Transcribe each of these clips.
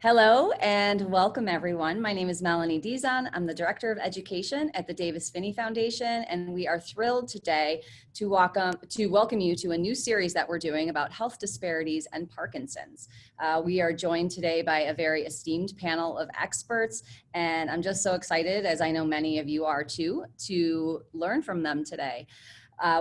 Hello and welcome everyone. My name is Melanie Dizon. I'm the Director of Education at the Davis-Phinney Foundation, and we are thrilled today to welcome you to a new series that we're doing about health disparities and Parkinson's. We are joined today by a very esteemed panel of experts, and I'm just so excited, as I know many of you are too, to learn from them today.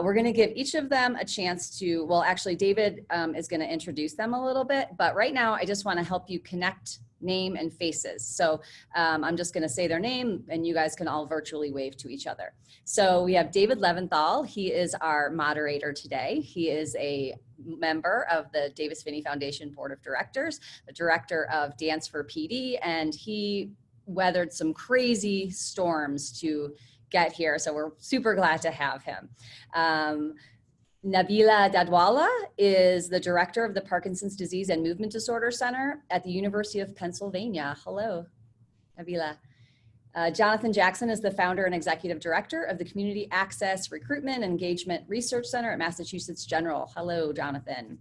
We're going to give each of them a chance to, well, actually David is going to introduce them a little bit, but right now I just want to help you connect name and faces. So I'm just going to say their name and you guys can all virtually wave to each other. So we have David Leventhal. He is our moderator today. He is a member of the Davis-Phinney Foundation Board of Directors, the director of Dance for PD, and he weathered some crazy storms to get here, so we're super glad to have him. Nabila Dadwala is the director of the Parkinson's Disease and Movement Disorder Center at the University of Pennsylvania. Hello, Nabila. Jonathan Jackson is the founder and executive director of the Community Access Recruitment and Engagement Research Center at Massachusetts General. Hello, Jonathan.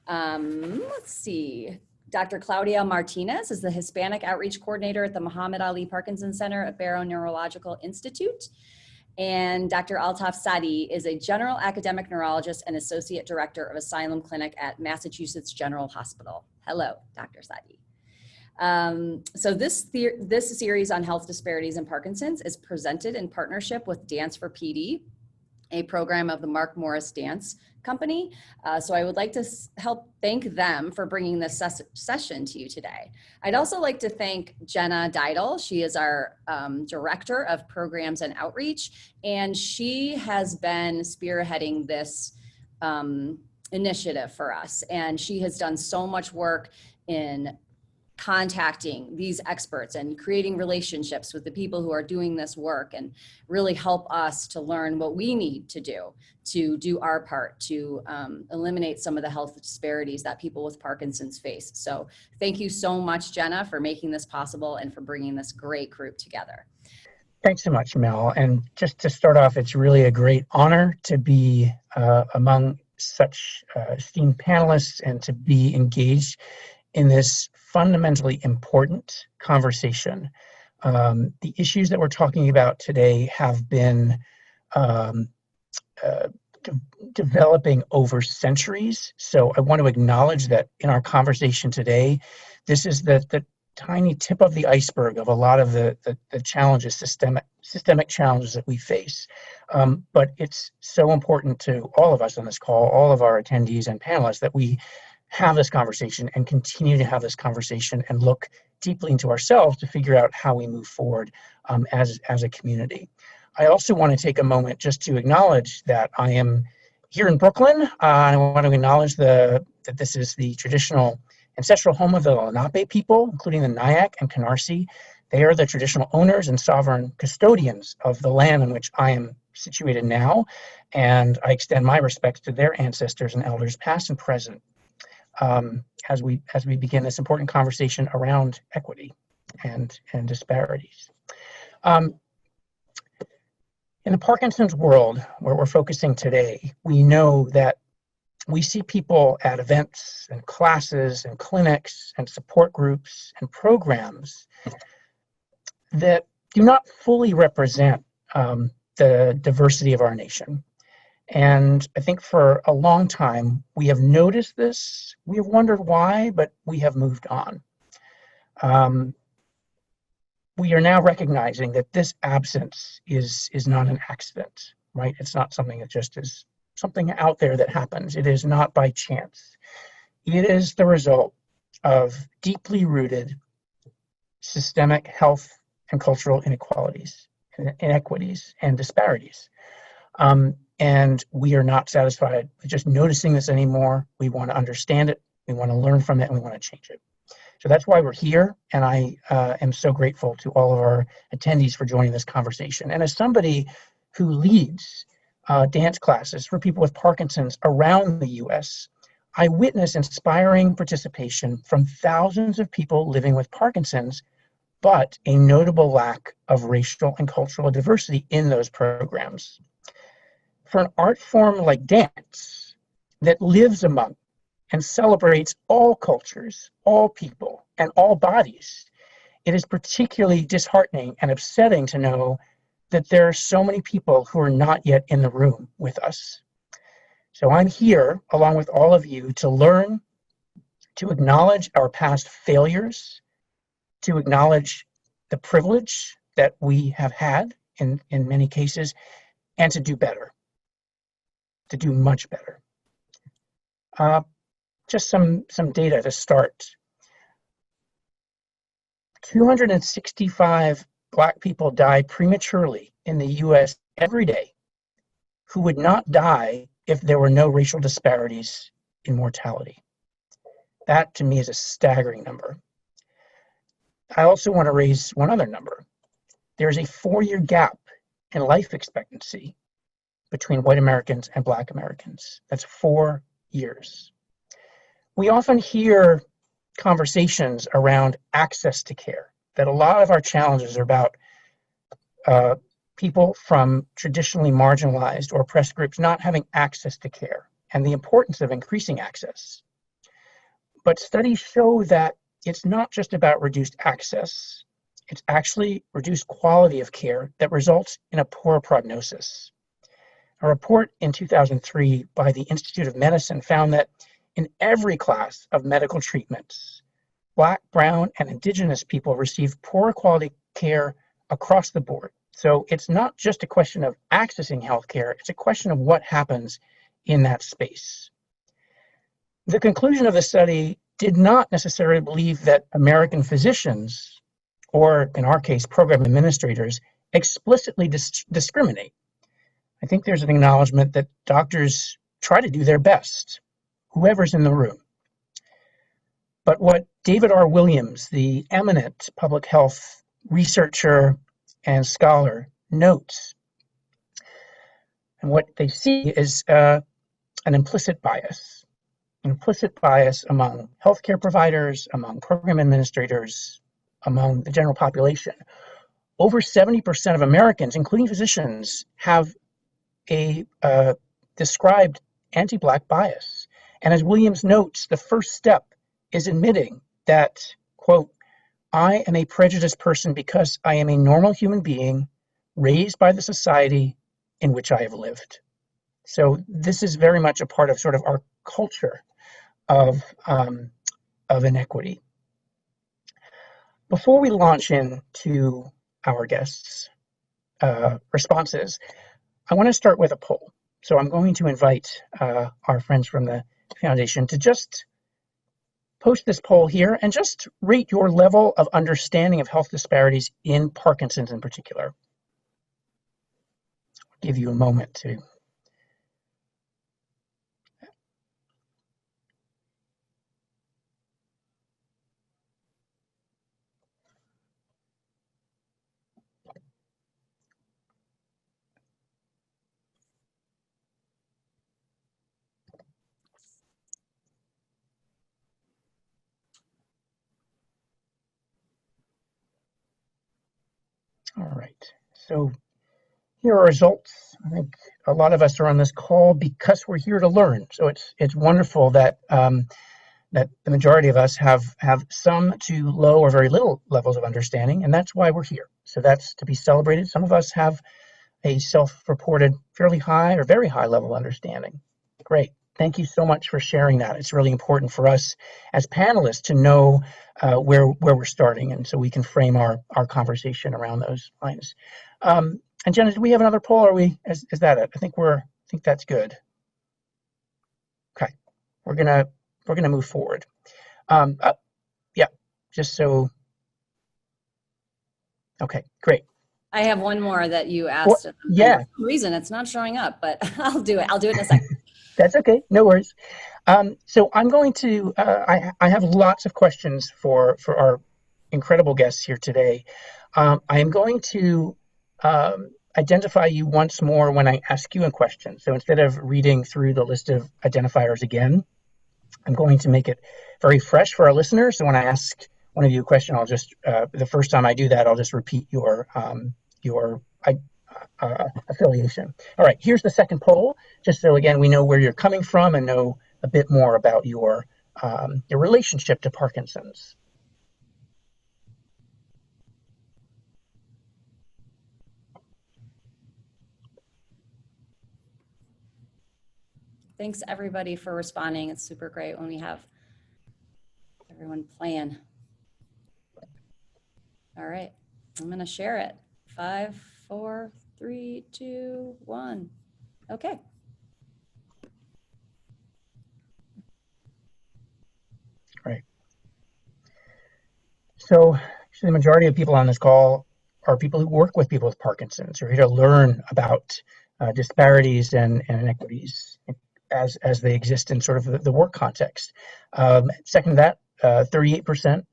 Let's see. Dr. Claudia Martinez is the Hispanic Outreach Coordinator at the Muhammad Ali Parkinson Center at Barrow Neurological Institute. And Dr. Altaf Sadi is a General Academic Neurologist and Associate Director of Asylum Clinic at Massachusetts General Hospital. Hello, Dr. Sadi. So this series on health disparities in Parkinson's is presented in partnership with Dance for PD, a program of the Mark Morris Dance Company. So I would like to help thank them for bringing this session to you today. I'd also like to thank Jenna Didel. She is our Director of Programs and Outreach, and she has been spearheading this initiative for us. And she has done so much work in contacting these experts and creating relationships with the people who are doing this work and really help us to learn what we need to do our part to eliminate some of the health disparities that people with Parkinson's face. So thank you so much, Jenna, for making this possible and for bringing this great group together. Thanks so much, Mel. And just to start off, it's really a great honor to be among such esteemed panelists and to be engaged in this fundamentally important conversation. The issues that we're talking about today have been developing over centuries. So I want to acknowledge that in our conversation today, this is the tiny tip of the iceberg of a lot of the challenges, systemic challenges that we face. But it's so important to all of us on this call, all of our attendees and panelists, that we have this conversation and continue to have this conversation and look deeply into ourselves to figure out how we move forward as a community. I also want to take a moment just to acknowledge that I am here in Brooklyn. I want to acknowledge that this is the traditional ancestral home of the Lenape people, including the Nyack and Canarsie. They are the traditional owners and sovereign custodians of the land in which I am situated now, and I extend my respects to their ancestors and elders past and present. As we begin this important conversation around equity and disparities. In the Parkinson's world, where we're focusing today, we know that we see people at events and classes and clinics and support groups and programs that do not fully represent the diversity of our nation. And I think for a long time, we have noticed this, we have wondered why, but we have moved on. We are now recognizing that this absence is not an accident, right? It's not something that just is something out there that happens. It is not by chance. It is the result of deeply rooted systemic health and cultural inequalities, inequities, and disparities. And we are not satisfied with just noticing this anymore. We want to understand it, we want to learn from it, and we want to change it. So that's why we're here, and I am so grateful to all of our attendees for joining this conversation. And as somebody who leads dance classes for people with Parkinson's around the US, I witness inspiring participation from thousands of people living with Parkinson's, but a notable lack of racial and cultural diversity in those programs. For an art form like dance that lives among and celebrates all cultures, all people, and all bodies, it is particularly disheartening and upsetting to know that there are so many people who are not yet in the room with us. So I'm here, along with all of you, to learn, to acknowledge our past failures, to acknowledge the privilege that we have had in many cases, and to do better, to do much better. Just some data to start. 265 Black people die prematurely in the US every day who would not die if there were no racial disparities in mortality. That to me is a staggering number. I also want to raise one other number. There's a 4-year gap in life expectancy between white Americans and Black Americans. That's 4 years. We often hear conversations around access to care, that a lot of our challenges are about people from traditionally marginalized or oppressed groups not having access to care and the importance of increasing access. But studies show that it's not just about reduced access, it's actually reduced quality of care that results in a poor prognosis. A report in 2003 by the Institute of Medicine found that in every class of medical treatments, Black, Brown, and Indigenous people receive poor quality care across the board. So it's not just a question of accessing healthcare, it's a question of what happens in that space. The conclusion of the study did not necessarily believe that American physicians, or in our case, program administrators, explicitly discriminate. I think there's an acknowledgement that doctors try to do their best, whoever's in the room. But what David R. Williams, the eminent public health researcher and scholar, notes, and what they see is an implicit bias among healthcare providers, among program administrators, among the general population. Over 70% of Americans, including physicians, have a described anti-Black bias. And as Williams notes, the first step is admitting that, quote, I am a prejudiced person because I am a normal human being raised by the society in which I have lived. So this is very much a part of sort of our culture of inequity. Before we launch into our guests' responses, I want to start with a poll. So I'm going to invite our friends from the Foundation to just post this poll here and just rate your level of understanding of health disparities in Parkinson's in particular. I'll give you a moment to. All right, so here are results. I think a lot of us are on this call because we're here to learn. So it's wonderful that that the majority of us have some to low or very little levels of understanding, and that's why we're here. So that's to be celebrated. Some of us have a self-reported fairly high or very high level of understanding. Great. Thank you so much for sharing that. It's really important for us as panelists to know where we're starting, and so we can frame our conversation around those lines. And Jenna, do we have another poll? Or is that it? I think that's good. Okay, we're gonna move forward. Yeah, just so. Okay, great. I have one more that you asked. Well, yeah. For some reason it's not showing up, but I'll do it. I'll do it in a second. That's okay, no worries. So I'm going to, I have lots of questions for our incredible guests here today. I am going to identify you once more when I ask you a question. So instead of reading through the list of identifiers again, I'm going to make it very fresh for our listeners. So when I ask one of you a question, I'll just, the first time I do that, I'll just repeat your affiliation. All right, here's the second poll, just so again we know where you're coming from and know a bit more about your relationship to Parkinson's. Thanks everybody for responding. It's super great when we have everyone playing. All right, I'm gonna share it. 5, 4, 3, 2, 1. Okay. Right. So actually, the majority of people on this call are people who work with people with Parkinson's. We're here to learn about disparities and inequities as they exist in sort of the work context. Second to that, 38%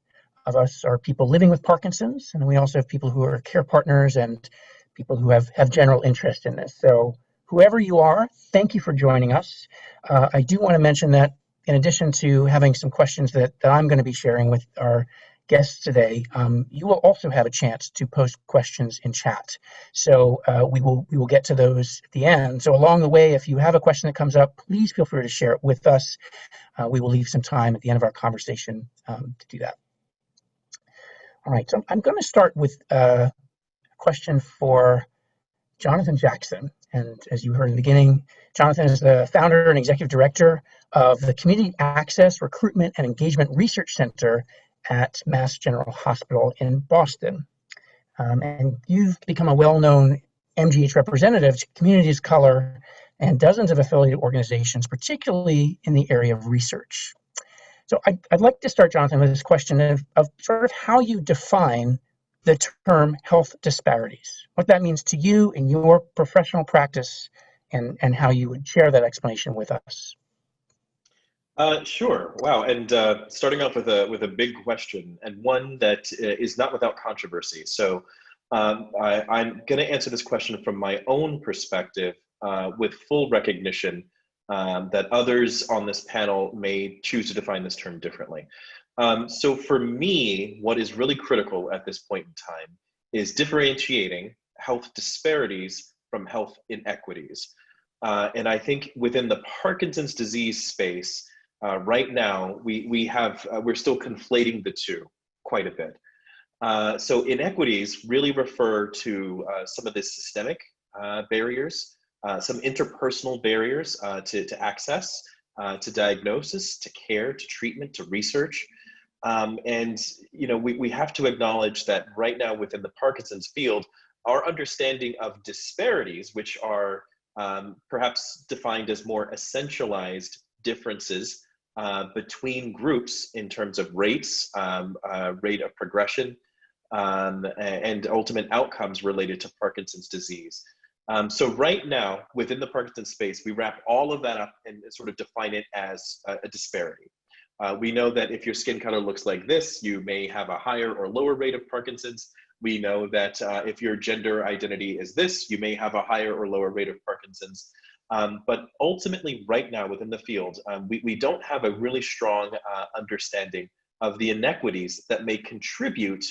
of us are people living with Parkinson's, and we also have people who are care partners and people who have general interest in this. So whoever you are, thank you for joining us. I do want to mention that in addition to having some questions that I'm going to be sharing with our guests today, you will also have a chance to post questions in chat. So we will get to those at the end. So along the way, if you have a question that comes up, please feel free to share it with us. We will leave some time at the end of our conversation to do that. All right, so I'm going to start with a question for Jonathan Jackson. And as you heard in the beginning, Jonathan is the founder and executive director of the Community Access, Recruitment, and Engagement Research Center at Mass General Hospital in Boston. And you've become a well-known MGH representative to communities of color and dozens of affiliated organizations, particularly in the area of research. So I'd like to start, Jonathan, with this question of sort of how you define the term health disparities, what that means to you in your professional practice, and how you would share that explanation with us. Sure. Wow. And starting off with a big question, and one that is not without controversy. So I'm going to answer this question from my own perspective with full recognition that others on this panel may choose to define this term differently. So for me, what is really critical at this point in time is differentiating health disparities from health inequities. And I think within the Parkinson's disease space, right now, we're still conflating the two quite a bit. So inequities really refer to some of the systemic barriers, some interpersonal barriers to access, to diagnosis, to care, to treatment, to research. And we have to acknowledge that right now within the Parkinson's field, our understanding of disparities, which are perhaps defined as more essentialized differences between groups in terms of rates, rate of progression, and ultimate outcomes related to Parkinson's disease. So right now, within the Parkinson's space, we wrap all of that up and sort of define it as a disparity. We know that if your skin color looks like this, you may have a higher or lower rate of Parkinson's. We know that if your gender identity is this, you may have a higher or lower rate of Parkinson's. But ultimately, right now within the field, we don't have a really strong understanding of the inequities that may contribute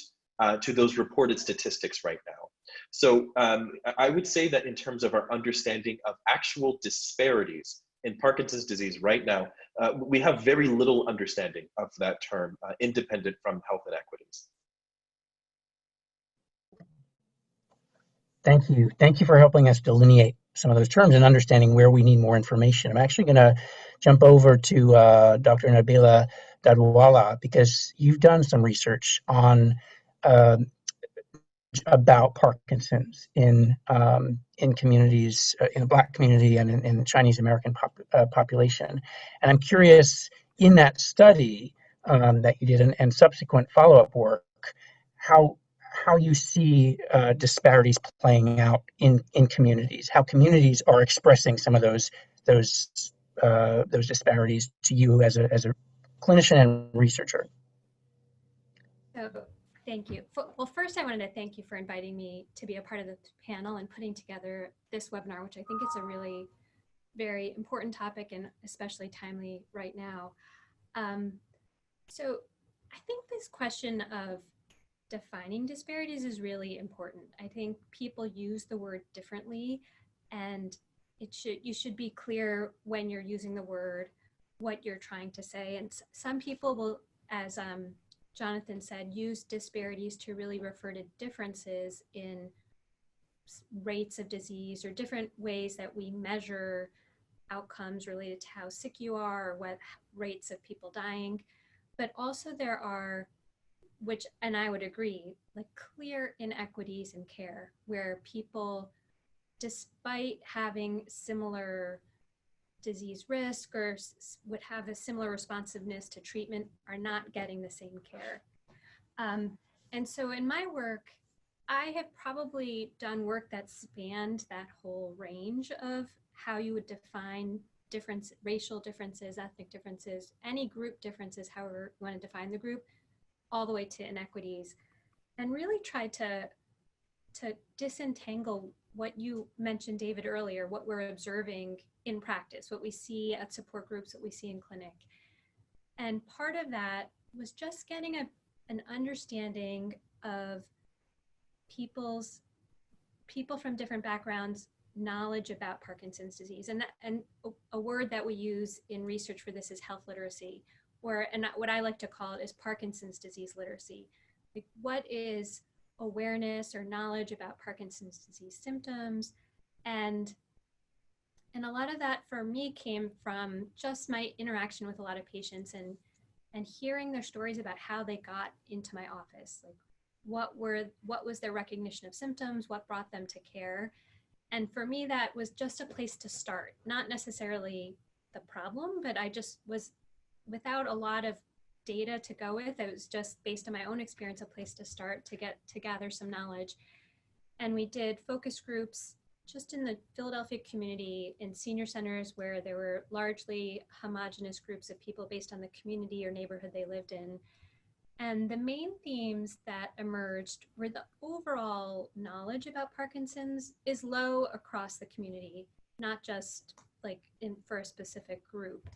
to those reported statistics right now. So I would say that in terms of our understanding of actual disparities in Parkinson's disease right now, we have very little understanding of that term, independent from health inequities. Thank you. Thank you for helping us delineate some of those terms and understanding where we need more information. I'm actually going to jump over to Dr. Nabila Dadwala, because you've done some research on about Parkinson's in communities, in the Black community and in the Chinese American population. And I'm curious, in that study that you did and subsequent follow-up work, how you see disparities playing out in communities, how communities are expressing some of those disparities to you as a clinician and researcher. So thank you. Well, first I wanted to thank you for inviting me to be a part of the panel and putting together this webinar, which I think is a really very important topic and especially timely right now. So I think this question of defining disparities is really important. I think people use the word differently, and you should be clear when you're using the word, what you're trying to say. And some people will, as Jonathan said, use disparities to really refer to differences in rates of disease or different ways that we measure outcomes related to how sick you are or what rates of people dying. But also there are, which, and I would agree, like clear inequities in care where people, despite having similar disease risk or would have a similar responsiveness to treatment, are not getting the same care. And so in my work, I have probably done work that spanned that whole range of how you would define racial differences, ethnic differences, any group differences, however you want to define the group, all the way to inequities, and really try to disentangle what you mentioned, David, earlier, what we're observing in practice, what we see at support groups, what we see in clinic. And part of that was just getting an understanding of people from different backgrounds, knowledge about Parkinson's disease. And a word that we use in research for this is health literacy, and what I like to call it is Parkinson's disease literacy. Like, what is awareness or knowledge about Parkinson's disease symptoms? And a lot of that for me came from just my interaction with a lot of patients and hearing their stories about how they got into my office. Like, what was their recognition of symptoms, what brought them to care. And for me, that was just a place to start, not necessarily the problem, but I just was, without a lot of data to go with, it was just based on my own experience, a place to start to gather some knowledge. And we did focus groups just in the Philadelphia community in senior centers where there were largely homogenous groups of people based on the community or neighborhood they lived in. And the main themes that emerged were the overall knowledge about Parkinson's is low across the community, not just like for a specific group.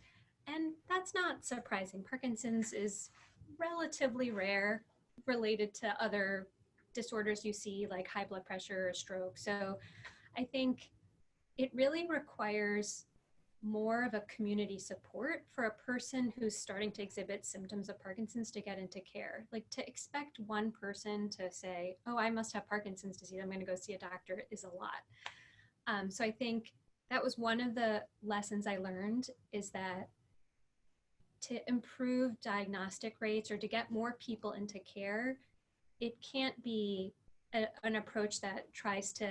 And that's not surprising. Parkinson's is relatively rare related to other disorders you see like high blood pressure or stroke. So I think it really requires more of a community support for a person who's starting to exhibit symptoms of Parkinson's to get into care. Like, to expect one person to say, oh, I must have Parkinson's disease, I'm going to go see a doctor, is a lot. So I think that was one of the lessons I learned, is that to improve diagnostic rates or to get more people into care, it can't be an approach that tries to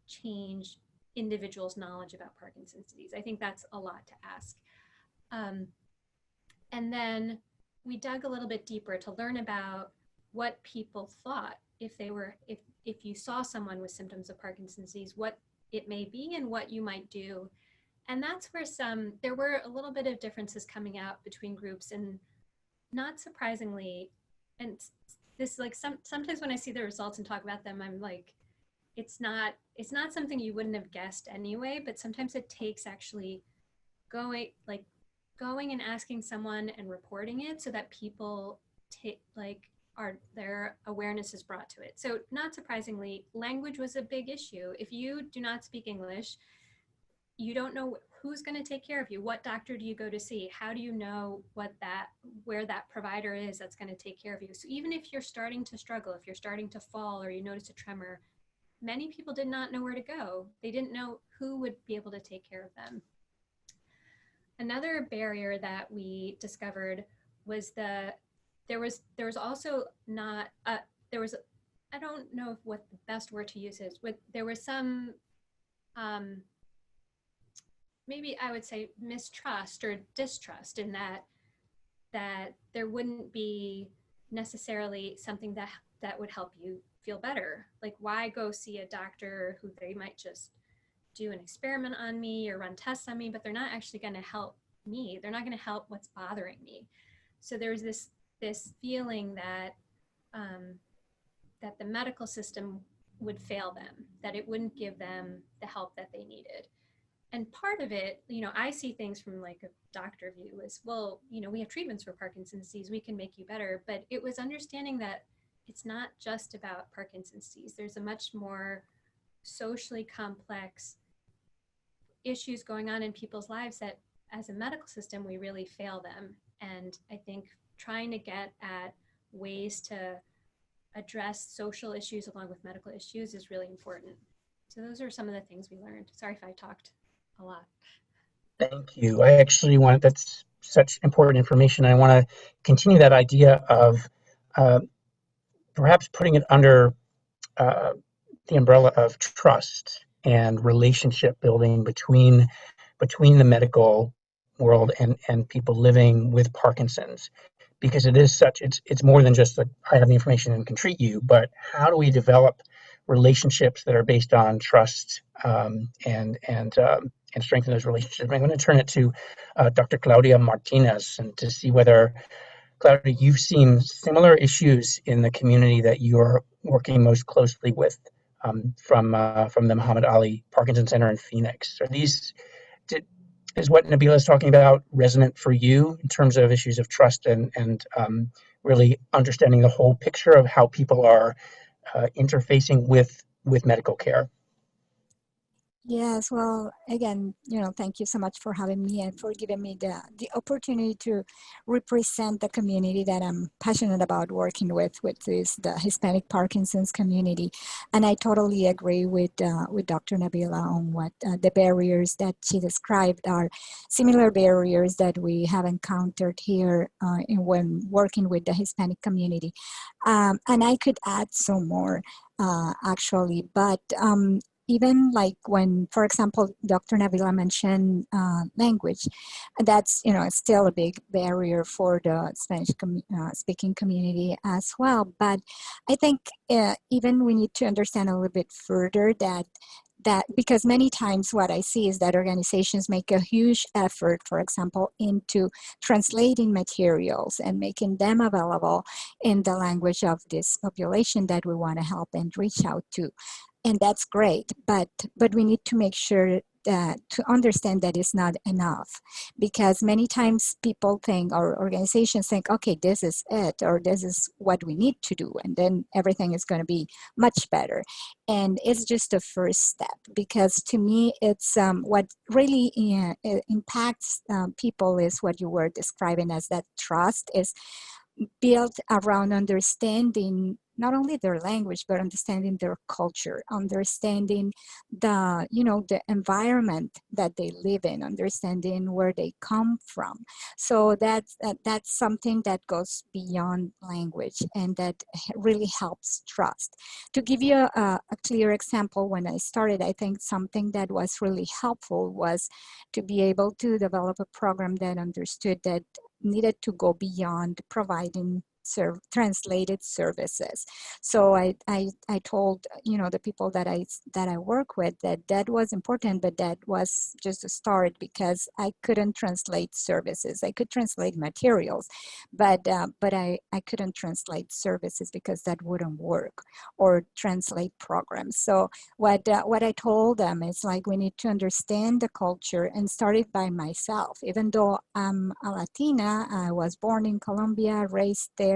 change individuals' knowledge about Parkinson's disease. I think that's a lot to ask. And then we dug a little bit deeper to learn about what people thought if you saw someone with symptoms of Parkinson's disease, what it may be and what you might do. And that's where there were a little bit of differences coming out between groups, and not surprisingly, and this, like, sometimes when I see the results and talk about them, I'm like, it's not something you wouldn't have guessed anyway, but sometimes it takes actually going and asking someone and reporting it so that people their awareness is brought to it. So not surprisingly, language was a big issue. If you do not speak English, you don't know who's going to take care of you. What doctor do you go to see? How do you know where that provider is that's going to take care of you? So even if you're starting to struggle, if you're starting to fall or you notice a tremor, many people did not know where to go. They didn't know who would be able to take care of them. Another barrier that we discovered was there was also not, I don't know what the best word to use is, but there was some, maybe I would say mistrust or distrust in that there wouldn't be necessarily something that would help you feel better. Like, why go see a doctor who they might just do an experiment on me or run tests on me, but they're not actually going to help me. They're not going to help what's bothering me. So there's this feeling that that the medical system would fail them, that it wouldn't give them the help that they needed. And part of it, I see things from like a doctor view as, well, we have treatments for Parkinson's disease, we can make you better. But it was understanding that it's not just about Parkinson's disease. There's a much more socially complex issues going on in people's lives that as a medical system, we really fail them. And I think trying to get at ways to address social issues along with medical issues is really important. So those are some of the things we learned. Sorry if I talked a lot. Thank you. I actually want, that's such important information. I want to continue that idea of uh, perhaps putting it under the umbrella of trust and relationship building between the medical world and people living with Parkinson's, because it is such, it's more than just that I have the information and can treat you, but how do we develop relationships that are based on trust, and strengthen those relationships. I'm going to turn it to Dr. Claudia Martinez and to see whether, Claudia, you've seen similar issues in the community that you're working most closely with, from the Muhammad Ali Parkinson Center in Phoenix. Are these, is what Nabila is talking about resonant for you in terms of issues of trust and really understanding the whole picture of how people are interfacing with medical care? Yes, well, again, thank you so much for having me and for giving me the opportunity to represent the community that I'm passionate about working with, which is the Hispanic Parkinson's community. And I totally agree with Dr. Nabila on what the barriers that she described are similar barriers that we have encountered here when working with the Hispanic community. And I could add some more, actually, but even like when, for example, Dr. Nabila mentioned language, that's, still a big barrier for the Spanish speaking community as well. But I think even we need to understand a little bit further that because many times what I see is that organizations make a huge effort, for example, into translating materials and making them available in the language of this population that we want to help and reach out to. And that's great, but we need to make sure that to understand that it's not enough, because many times people think, or organizations think, okay, this is it, or this is what we need to do, and then everything is going to be much better. And it's just a first step, because to me, it's what really impacts people is what you were describing as that trust is built around understanding not only their language, but understanding their culture, understanding the environment that they live in, understanding where they come from. So that's something that goes beyond language, and that really helps trust. To give you a clear example, when I started, I think something that was really helpful was to be able to develop a program that understood that needed to go beyond providing translated services. So I told the people that I work with that was important, but that was just a start, because I couldn't translate services. I could translate materials, but I couldn't translate services because that wouldn't work, or translate programs. So what I told them is, like, we need to understand the culture and start it by myself. Even though I'm a Latina, I was born in Colombia, raised there.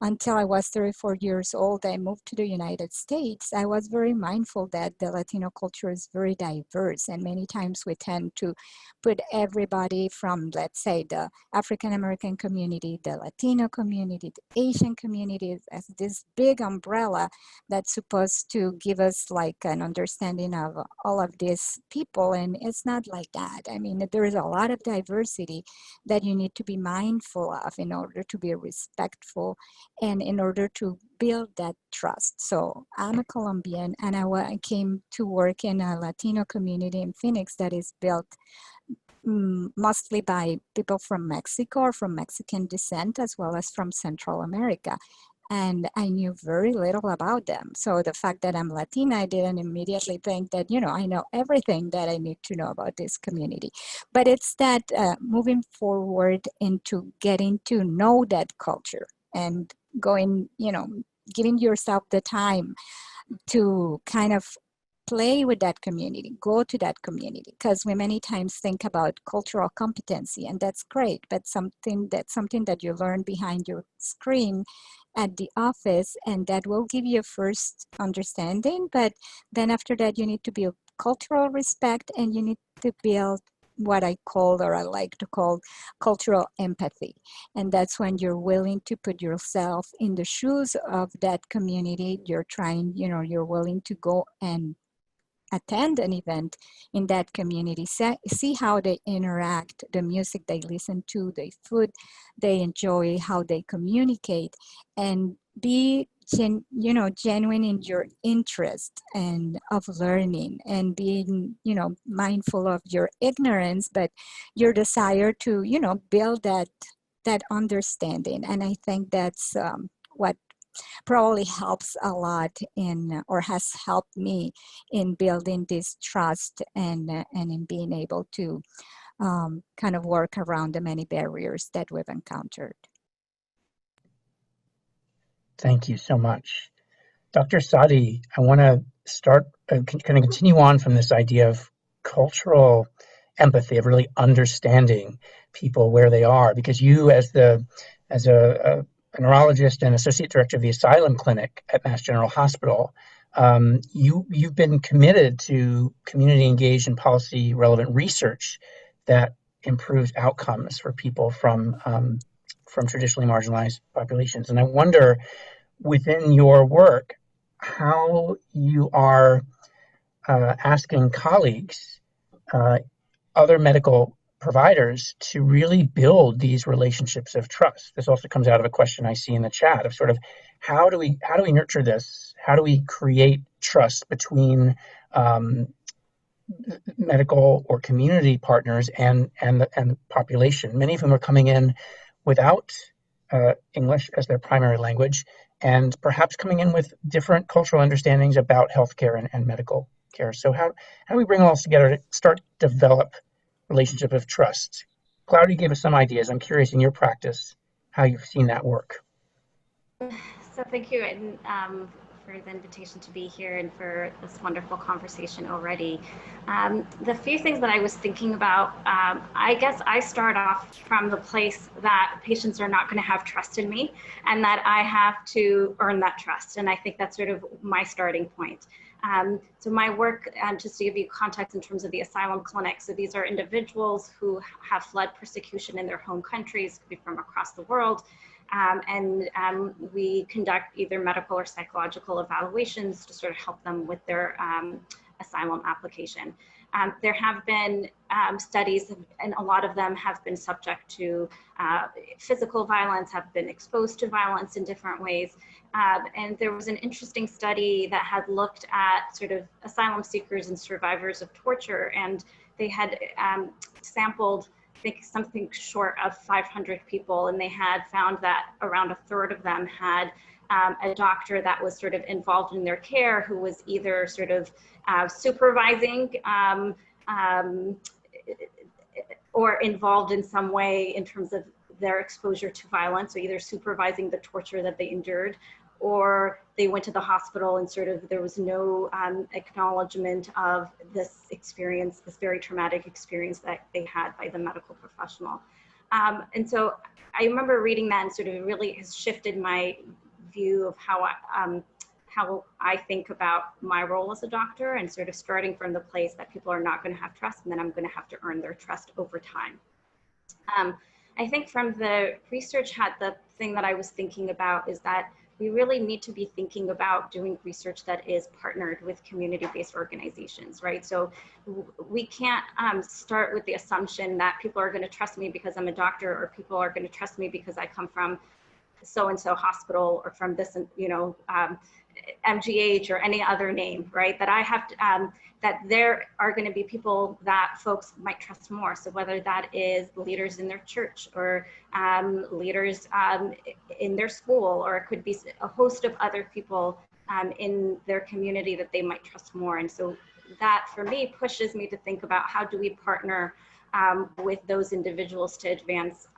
Until I was 34 years old, I moved to the United States. I was very mindful that the Latino culture is very diverse, and many times we tend to put everybody from, let's say, the African American community, the Latino community, the Asian community, as this big umbrella that's supposed to give us like an understanding of all of these people, and it's not like that. I mean, there is a lot of diversity that you need to be mindful of in order to be respectful and in order to build that trust. So I'm a Colombian, and I came to work in a Latino community in Phoenix that is built mostly by people from Mexico or from Mexican descent, as well as from Central America. And I knew very little about them. So the fact that I'm Latina, I didn't immediately think that, I know everything that I need to know about this community. But it's that moving forward into getting to know that culture and going, giving yourself the time to kind of play with that community, go to that community, because we many times think about cultural competency, and that's great, but something that you learn behind your screen at the office, and that will give you a first understanding. But then after that, you need to build cultural respect, and you need to build what I call, or I like to call, cultural empathy. And that's when you're willing to put yourself in the shoes of that community. You're trying, you're willing to go and attend an event in that community, see how they interact, the music they listen to, the food they enjoy, how they communicate, and be genuine in your interest and of learning, and being mindful of your ignorance, but your desire to build that understanding. And I think that's what probably helps a lot in, or has helped me in building this trust, and in being able to kind of work around the many barriers that we've encountered. Thank you so much. Dr. Sadi, I want to start, kind of continue on from this idea of cultural empathy, of really understanding people where they are, because you, as a neurologist and associate director of the asylum clinic at Mass General Hospital, you've been committed to community engaged and policy relevant research that improves outcomes for people from traditionally marginalized populations. And I wonder, within your work, how you are asking colleagues, other medical providers, to really build these relationships of trust. This also comes out of a question I see in the chat of sort of how do we nurture this? How do we create trust between medical or community partners and the population? Many of whom are coming in without English as their primary language, and perhaps coming in with different cultural understandings about healthcare and medical care. So how do we bring all this together to develop relationship of trust? Claudia gave us some ideas. I'm curious, in your practice, how you've seen that work. So thank you, and for the invitation to be here and for this wonderful conversation already. The few things that I was thinking about, I guess I start off from the place that patients are not going to have trust in me, and that I have to earn that trust. And I think that's sort of my starting point. So my work, just to give you context in terms of the asylum clinic, so these are individuals who have fled persecution in their home countries, could be from across the world, and we conduct either medical or psychological evaluations to sort of help them with their asylum application. There have been studies, and a lot of them have been subject to physical violence, have been exposed to violence in different ways. And there was an interesting study that had looked at sort of asylum seekers and survivors of torture, and they had sampled, I think, something short of 500 people, and they had found that around a third of them had a doctor that was sort of involved in their care, who was either sort of supervising or involved in some way in terms of their exposure to violence, so either supervising the torture that they endured, or they went to the hospital and sort of there was no acknowledgement of this experience, this very traumatic experience that they had by the medical professional. And so I remember reading that, and sort of really has shifted my view of how I think about my role as a doctor, and sort of starting from the place that people are not going to have trust, and then I'm going to have to earn their trust over time. I think from the research the thing that I was thinking about is that we really need to be thinking about doing research that is partnered with community-based organizations, right? So we can't start with the assumption that people are going to trust me because I'm a doctor, or people are going to trust me because I come from so-and-so hospital, or from this, MGH or any other name, right? That I have to, that there are going to be people that folks might trust more. So whether that is leaders in their church, or leaders in their school, or it could be a host of other people in their community that they might trust more. And so that, for me, pushes me to think about how do we partner with those individuals to advance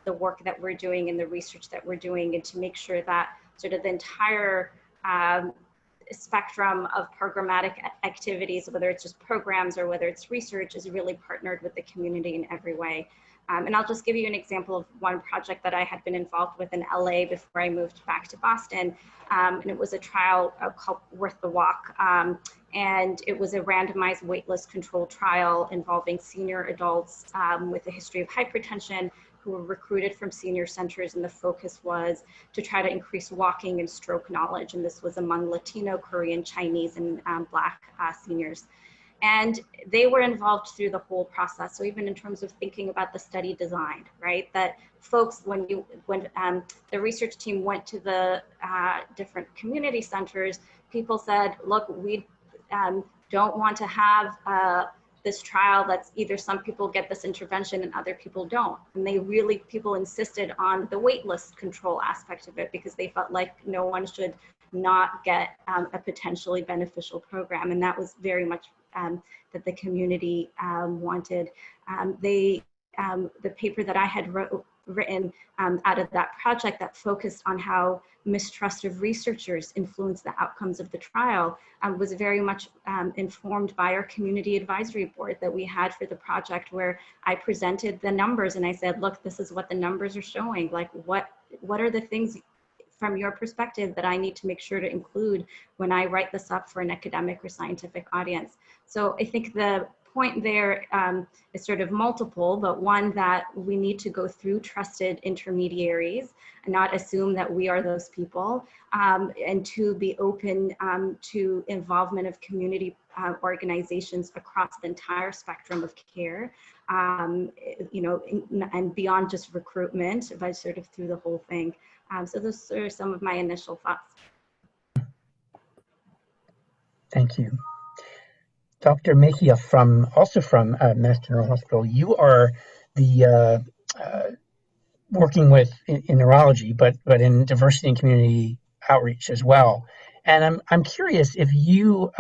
the work that we're doing and the research that we're doing, and to make sure that sort of the entire spectrum of programmatic activities, whether it's just programs or whether it's research, is really partnered with the community in every way. And I'll just give you an example of one project that I had been involved with in LA before I moved back to Boston. And it was a trial called Worth the Walk. And it was a randomized waitlist control trial involving senior adults with a history of hypertension who were recruited from senior centers, and the focus was to try to increase walking and stroke knowledge. And this was among Latino, Korean, Chinese, and Black seniors. And they were involved through the whole process. So even in terms of thinking about the study design, right? That folks, when the research team went to the different community centers, people said, look, we don't want to have this trial that's either some people get this intervention and other people don't. And people insisted on the waitlist control aspect of it because they felt like no one should not get a potentially beneficial program. And that was very much that the community wanted. The paper that I had written out of that project that focused on how mistrust of researchers influenced the outcomes of the trial was very much informed by our community advisory board that we had for the project, where I presented the numbers and I said, look, this is what the numbers are showing. Like, what are the things from your perspective that I need to make sure to include when I write this up for an academic or scientific audience? So I think the point there is sort of multiple, but one, that we need to go through trusted intermediaries and not assume that we are those people, and to be open to involvement of community organizations across the entire spectrum of care, you know, and beyond just recruitment, but sort of through the whole thing. So those are some of my initial thoughts. Thank you. Dr. Mejia, also from Mass General Hospital, you are the working with in neurology, but in diversity and community outreach as well. And I'm curious if you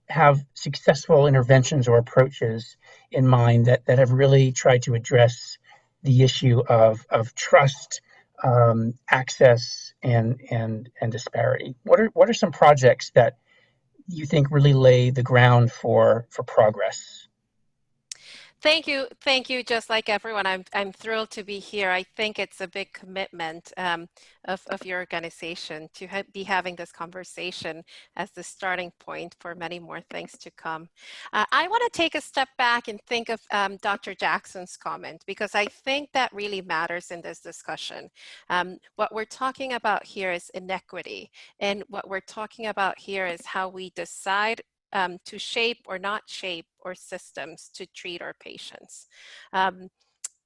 have successful interventions or approaches in mind that have really tried to address the issue of trust, access, and disparity. What are some projects that you think really lay the ground for progress? Thank you. Just like everyone, I'm thrilled to be here. I think it's a big commitment of your organization to be having this conversation as the starting point for many more things to come. I want to take a step back and think of Dr. Jackson's comment, because I think that really matters in this discussion. What we're talking about here is inequity, and what we're talking about here is how we decide to shape or not shape our systems to treat our patients.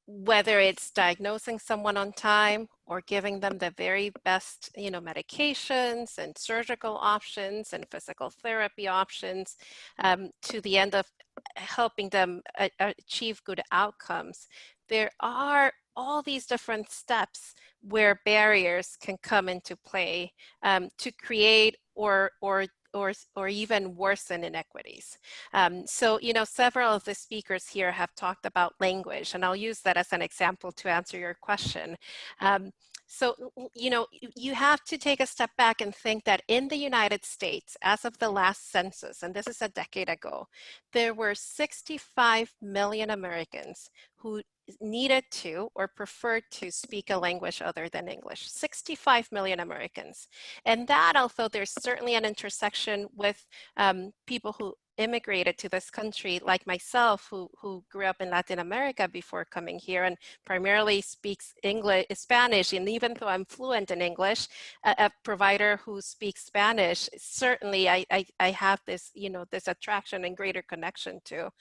Whether it's diagnosing someone on time or giving them the very best, medications and surgical options and physical therapy options, to the end of helping them achieve good outcomes. There are all these different steps where barriers can come into play to create or even worsen inequities. So, several of the speakers here have talked about language, and I'll use that as an example to answer your question. So, you have to take a step back and think that in the United States, as of the last census, and this is a decade ago, there were 65 million Americans who needed to or preferred to speak a language other than English. 65 million Americans. And that, although there's certainly an intersection with people who immigrated to this country, like myself, who grew up in Latin America before coming here and primarily speaks Spanish, and even though I'm fluent in English, a provider who speaks Spanish, certainly I have this, this attraction and greater connection to.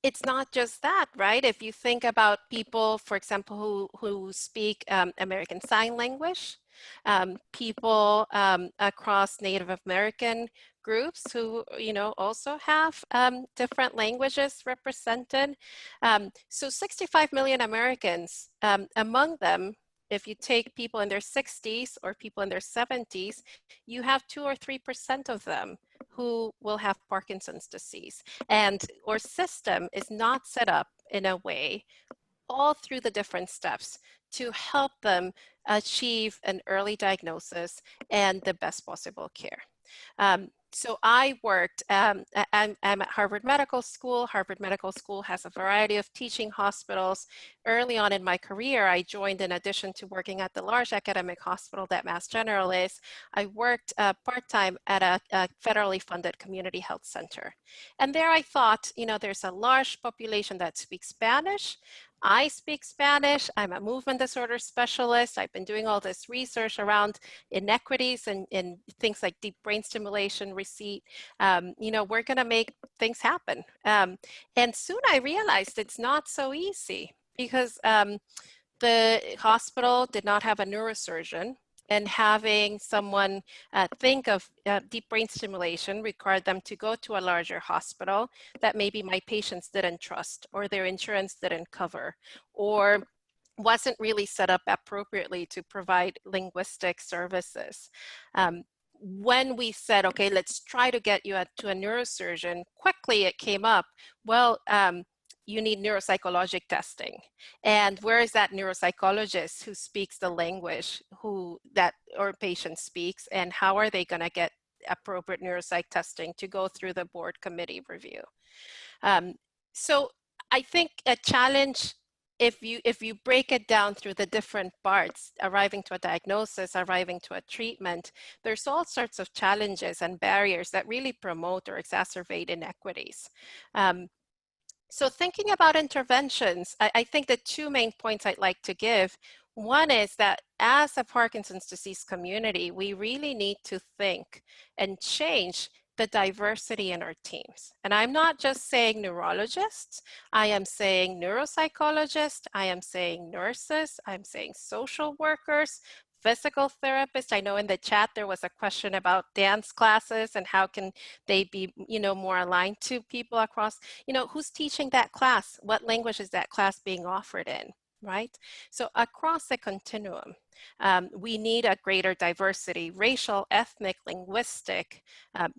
It's not just that, right? If you think about people, for example, who speak American Sign Language, people across Native American groups who, also have different languages represented. So 65 million Americans, among them, if you take people in their 60s or people in their 70s, you have 2 or 3% of them who will have Parkinson's disease. And our system is not set up in a way all through the different steps to help them achieve an early diagnosis and the best possible care. So I worked, I'm at Harvard Medical School. Harvard Medical School has a variety of teaching hospitals. Early on in my career, I joined, in addition to working at the large academic hospital that Mass General is, I worked part-time at a federally funded community health center. And there I thought, you know, there's a large population that speaks Spanish. I speak Spanish. I'm a movement disorder specialist. I've been doing all this research around inequities and things like deep brain stimulation, receipt. You know, we're going to make things happen. And soon I realized it's not so easy because the hospital did not have a neurosurgeon, and having someone think of deep brain stimulation required them to go to a larger hospital that maybe my patients didn't trust, or their insurance didn't cover, or wasn't really set up appropriately to provide linguistic services. When we said, okay, let's try to get you to a neurosurgeon, quickly it came up, well, you need neuropsychologic testing. And where is that neuropsychologist who speaks the language that our patient speaks, and how are they going to get appropriate neuropsych testing to go through the board committee review? So I think a challenge, if you break it down through the different parts, arriving to a diagnosis, arriving to a treatment, there's all sorts of challenges and barriers that really promote or exacerbate inequities. So thinking about interventions, I think the two main points I'd like to give. One is that as a Parkinson's disease community, we really need to think and change the diversity in our teams. And I'm not just saying neurologists, I am saying neuropsychologists, I am saying nurses, I'm saying social workers, physical therapists. I know in the chat there was a question about dance classes and how can they be, you know, more aligned to people across, you know, who's teaching that class? What language is that class being offered in? Right? So across the continuum, we need a greater diversity, racial, ethnic, linguistic,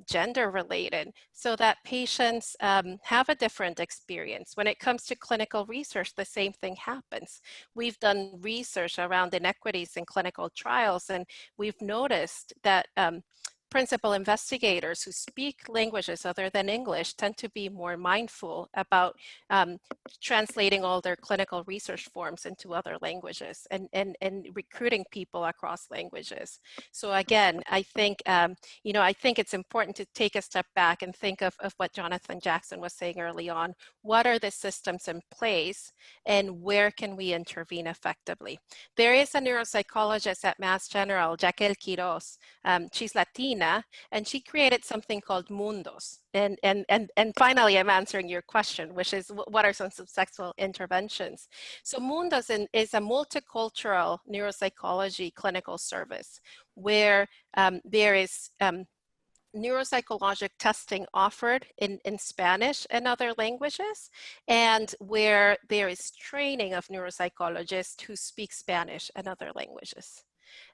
gender related, so that patients have a different experience. When it comes to clinical research, the same thing happens. We've done research around inequities in clinical trials, and we've noticed that principal investigators who speak languages other than English tend to be more mindful about translating all their clinical research forms into other languages and recruiting people across languages. So again, I think, you know, I think it's important to take a step back and think of what Jonathan Jackson was saying early on. What are the systems in place and where can we intervene effectively? There is a neuropsychologist at Mass General, Jaquel Quiroz. She's Latina, and she created something called Mundos. And finally, I'm answering your question, which is what are some successful interventions? So Mundos is a multicultural neuropsychology clinical service where there is neuropsychologic testing offered in Spanish and other languages, and where there is training of neuropsychologists who speak Spanish and other languages.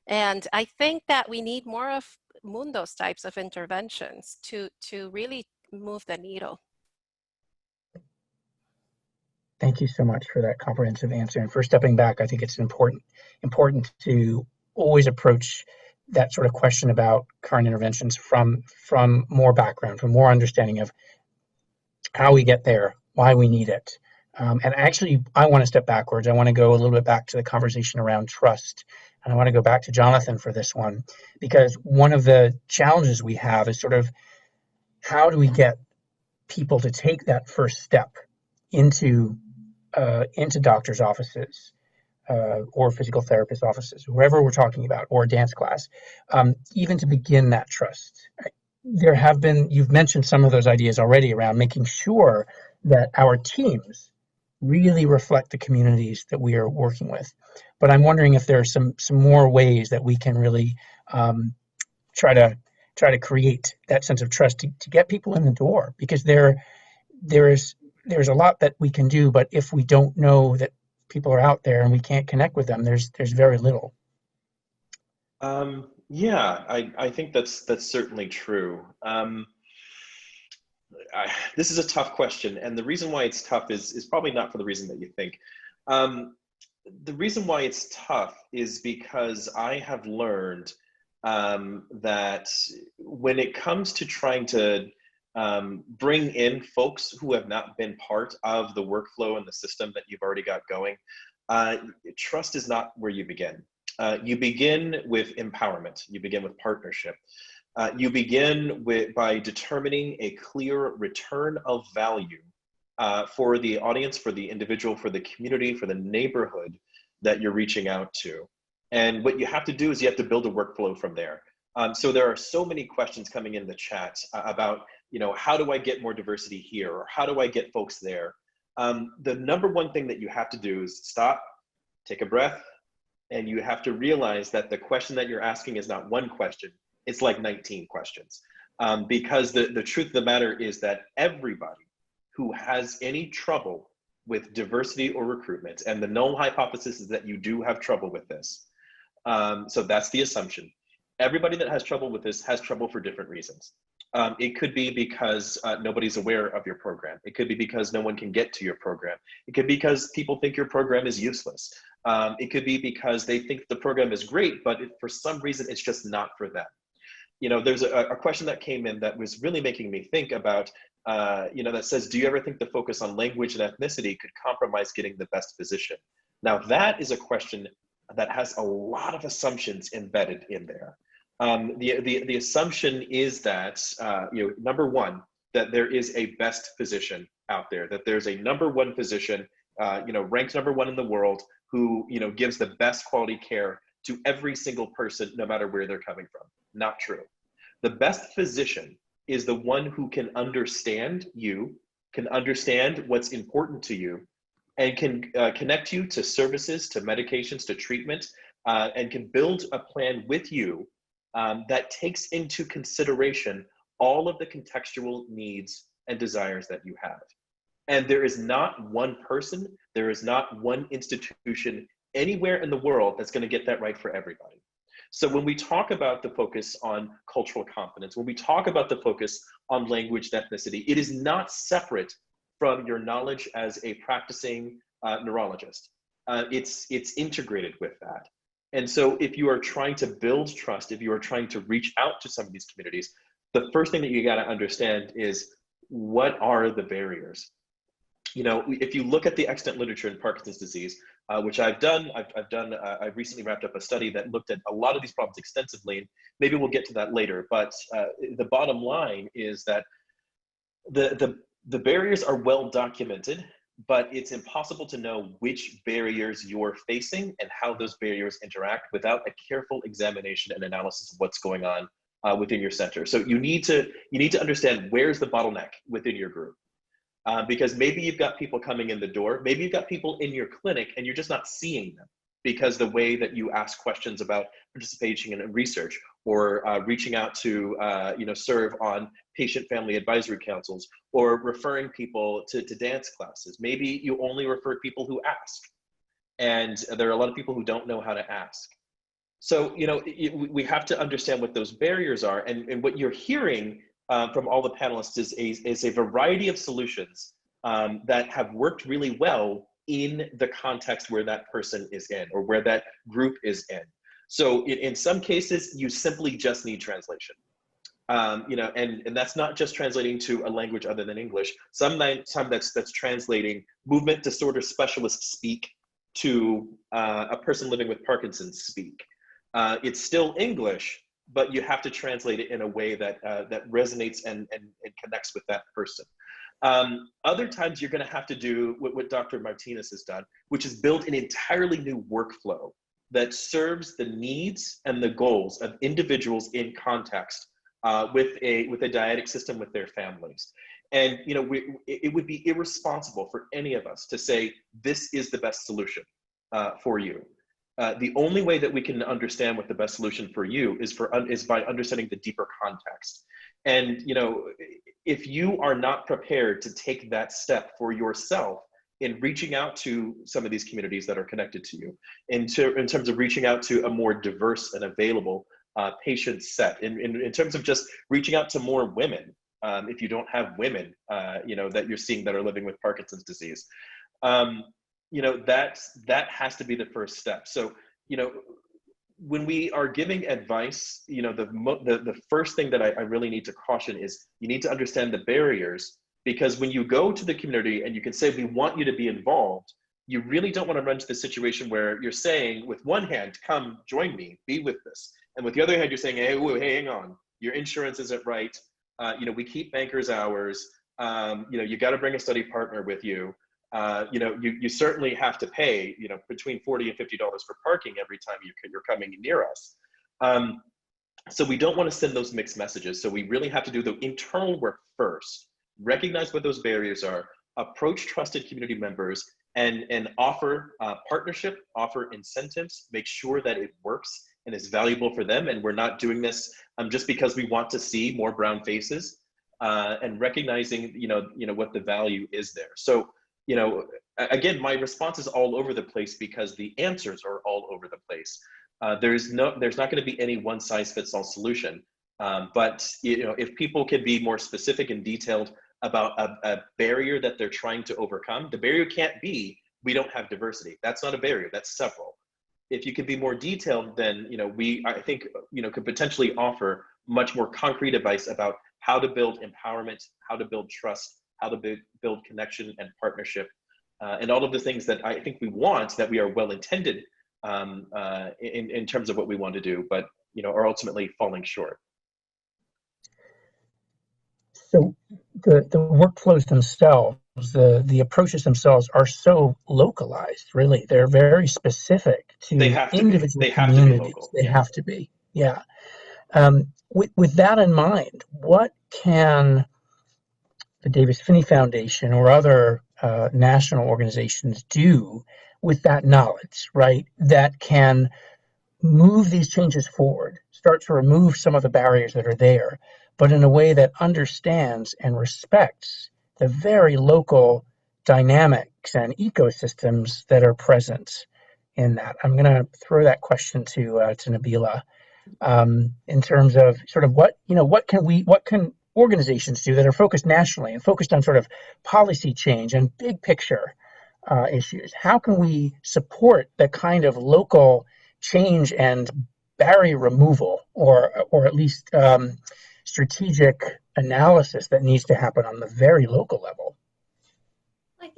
And I think that we need more of Mundos types of interventions to really move the needle. Thank you so much for that comprehensive answer. And for stepping back, I think it's important to always approach that sort of question about current interventions from more background, from more understanding of how we get there, why we need it. And actually, I want to step backwards. I want to go a little bit back to the conversation around trust. And I want to go back to Jonathan for this one, because one of the challenges we have is sort of how do we get people to take that first step into doctors' offices or physical therapist offices, wherever we're talking about, or a dance class, even to begin that trust. You've mentioned some of those ideas already around making sure that our teams really reflect the communities that we are working with. But I'm wondering if there are some more ways that we can really try to create that sense of trust to get people in the door, because there's a lot that we can do, but if we don't know that people are out there and we can't connect with them, there's very little. Yeah, I think that's certainly true. This is a tough question, and the reason why it's tough is probably not for the reason that you think. the reason why it's tough is because I have learned that when it comes to trying to bring in folks who have not been part of the workflow and the system that you've already got going, trust is not where you begin. You begin with empowerment. You begin with partnership. You begin by determining a clear return of value for the audience, for the individual, for the community, for the neighborhood that you're reaching out to. And what you have to do is you have to build a workflow from there. So there are so many questions coming in the chat about, how do I get more diversity here? Or how do I get folks there? The number one thing that you have to do is stop, take a breath, and you have to realize that the question that you're asking is not one question, it's like 19 questions. Because the truth of the matter is that everybody who has any trouble with diversity or recruitment, and the null hypothesis is that you do have trouble with this. So that's the assumption. Everybody that has trouble with this has trouble for different reasons. It could be because nobody's aware of your program. It could be because no one can get to your program. It could be because people think your program is useless. It could be because they think the program is great, but for some reason, it's just not for them. There's a question that came in that was really making me think about, that says, do you ever think the focus on language and ethnicity could compromise getting the best physician? Now, that is a question that has a lot of assumptions embedded in there. The assumption is that, number one, that there is a best physician out there, that there's a number one physician, ranked number one in the world who, gives the best quality care to every single person, no matter where they're coming from. Not true. The best physician is the one who can understand you, can understand what's important to you, and can connect you to services, to medications, to treatment, and can build a plan with you that takes into consideration all of the contextual needs and desires that you have. And there is not one person, there is not one institution anywhere in the world that's going to get that right for everybody. So when we talk about the focus on cultural competence, when we talk about the focus on language and ethnicity, it is not separate from your knowledge as a practicing neurologist. It's integrated with that. And so if you are trying to build trust, if you are trying to reach out to some of these communities, the first thing that you got to understand is, what are the barriers? If you look at the extant literature in Parkinson's disease, which I've done, I've recently wrapped up a study that looked at a lot of these problems extensively, and maybe we'll get to that later. But the bottom line is that the barriers are well documented, but it's impossible to know which barriers you're facing and how those barriers interact without a careful examination and analysis of what's going on within your center. So you need to understand, where's the bottleneck within your group. Because maybe you've got people coming in the door, maybe you've got people in your clinic and you're just not seeing them because the way that you ask questions about participation in research, or reaching out to serve on patient family advisory councils, or referring people to dance classes. Maybe you only refer people who ask, and there are a lot of people who don't know how to ask. So we have to understand what those barriers are, and what you're hearing from all the panelists is a variety of solutions that have worked really well in the context where that person is in, or where that group is in. So in some cases, you simply just need translation. And that's not just translating to a language other than English. Sometimes that's translating movement disorder specialist speak to a person living with Parkinson's speak. It's still English, but you have to translate it in a way that that resonates and connects with that person. Other times you're going to have to do what Dr. Martinez has done, which is build an entirely new workflow that serves the needs and the goals of individuals in context with a dyadic system with their families. And it would be irresponsible for any of us to say this is the best solution for you. The only way that we can understand what the best solution for you is by understanding the deeper context. And if you are not prepared to take that step for yourself in reaching out to some of these communities that are connected to you, in terms of reaching out to a more diverse and available patient set, in terms of just reaching out to more women, if you don't have women that you're seeing that are living with Parkinson's disease, that has to be the first step. So, when we are giving advice, the first thing that I really need to caution is you need to understand the barriers, because when you go to the community and you can say, we want you to be involved, you really don't want to run into the situation where you're saying with one hand, come join me, be with this. And with the other hand, you're saying, hey, whoa, hey, hang on, your insurance isn't right. We keep bankers hours. You got to bring a study partner with you. You certainly have to pay, between $40 and $50 for parking every time you're coming near us. So we don't want to send those mixed messages. So we really have to do the internal work first, recognize what those barriers are, approach trusted community members, and offer partnership, offer incentives, make sure that it works and is valuable for them. And we're not doing this just because we want to see more brown faces, and recognizing, what the value is there. So, again, my response is all over the place because the answers are all over the place. There's not going to be any one size fits all solution. But if people can be more specific and detailed about a barrier that they're trying to overcome, the barrier can't be, we don't have diversity. That's not a barrier, that's several. If you can be more detailed, then, I think, could potentially offer much more concrete advice about how to build empowerment, how to build trust, how to build connection and partnership, and all of the things that I think we want, that we are well intended in terms of what we want to do, but are ultimately falling short. So the workflows themselves, the approaches themselves are so localized, really. They're very specific to individual communities. They have to be, yeah. With that in mind, what can the Davis Phinney Foundation or other national organizations do with that knowledge, right, that can move these changes forward, start to remove some of the barriers that are there, but in a way that understands and respects the very local dynamics and ecosystems that are present in that? I'm going to throw that question to Nabila, in terms of sort of what can organizations do that are focused nationally and focused on sort of policy change and big picture issues? How can we support the kind of local change and barrier removal, or at least strategic analysis that needs to happen on the very local level? I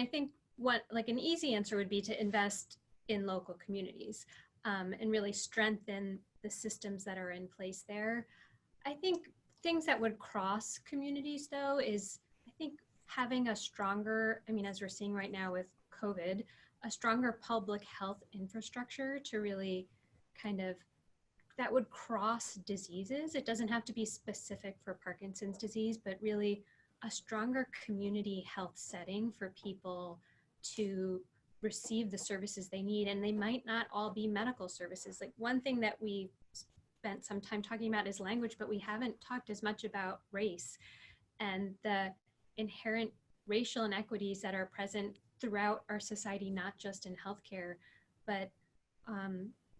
think what, like, an easy answer would be to invest in local communities, and really strengthen the systems that are in place there. I think things that would cross communities, though, is, I think, having a stronger, as we're seeing right now with COVID, a stronger public health infrastructure to really that would cross diseases. It doesn't have to be specific for Parkinson's disease, but really a stronger community health setting for people to receive the services they need. And they might not all be medical services. Like, one thing that we spent some time talking about is language, but we haven't talked as much about race and the inherent racial inequities that are present throughout our society, not just in healthcare, but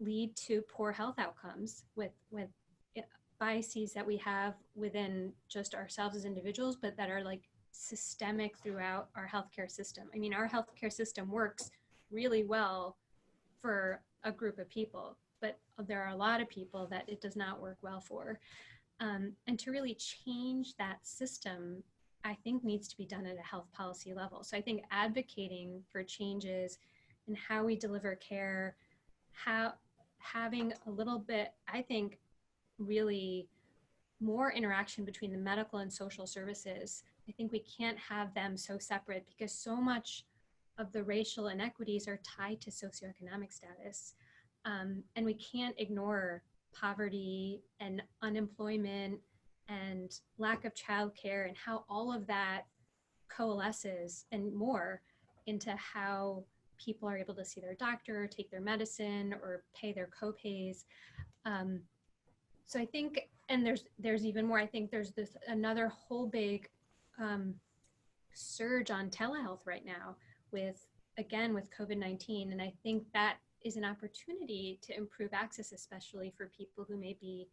lead to poor health outcomes with biases that we have within just ourselves as individuals, but that are like systemic throughout our healthcare system. Our healthcare system works really well for a group of people, but there are a lot of people that it does not work well for. And to really change that system, I think, needs to be done at a health policy level. So I think advocating for changes in how we deliver care, having a little bit, I think, really more interaction between the medical and social services. I think we can't have them so separate, because so much of the racial inequities are tied to socioeconomic status. And we can't ignore poverty and unemployment and lack of childcare, and how all of that coalesces and more into how people are able to see their doctor, take their medicine, or pay their co-pays. So I think, and there's even more. I think there's another whole big surge on telehealth right now with COVID-19, and I think that is an opportunity to improve access, especially for people who may be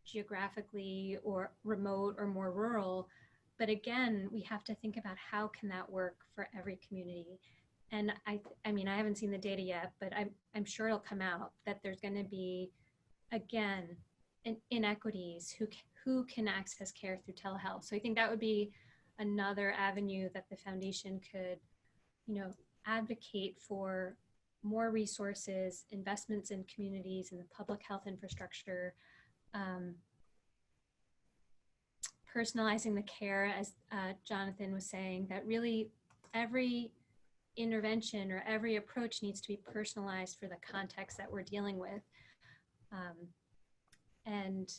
geographically or remote or more rural. But again, we have to think about how can that work for every community. and I mean, I haven't seen the data yet, but I'm sure it'll come out that there's going to be, again, inequities, who can access care through telehealth. So I think that would be another avenue that the foundation could, you know, advocate for more resources, investments in communities and the public health infrastructure, personalizing the care, as Jonathan was saying, that really every intervention or every approach needs to be personalized for the context that we're dealing with. And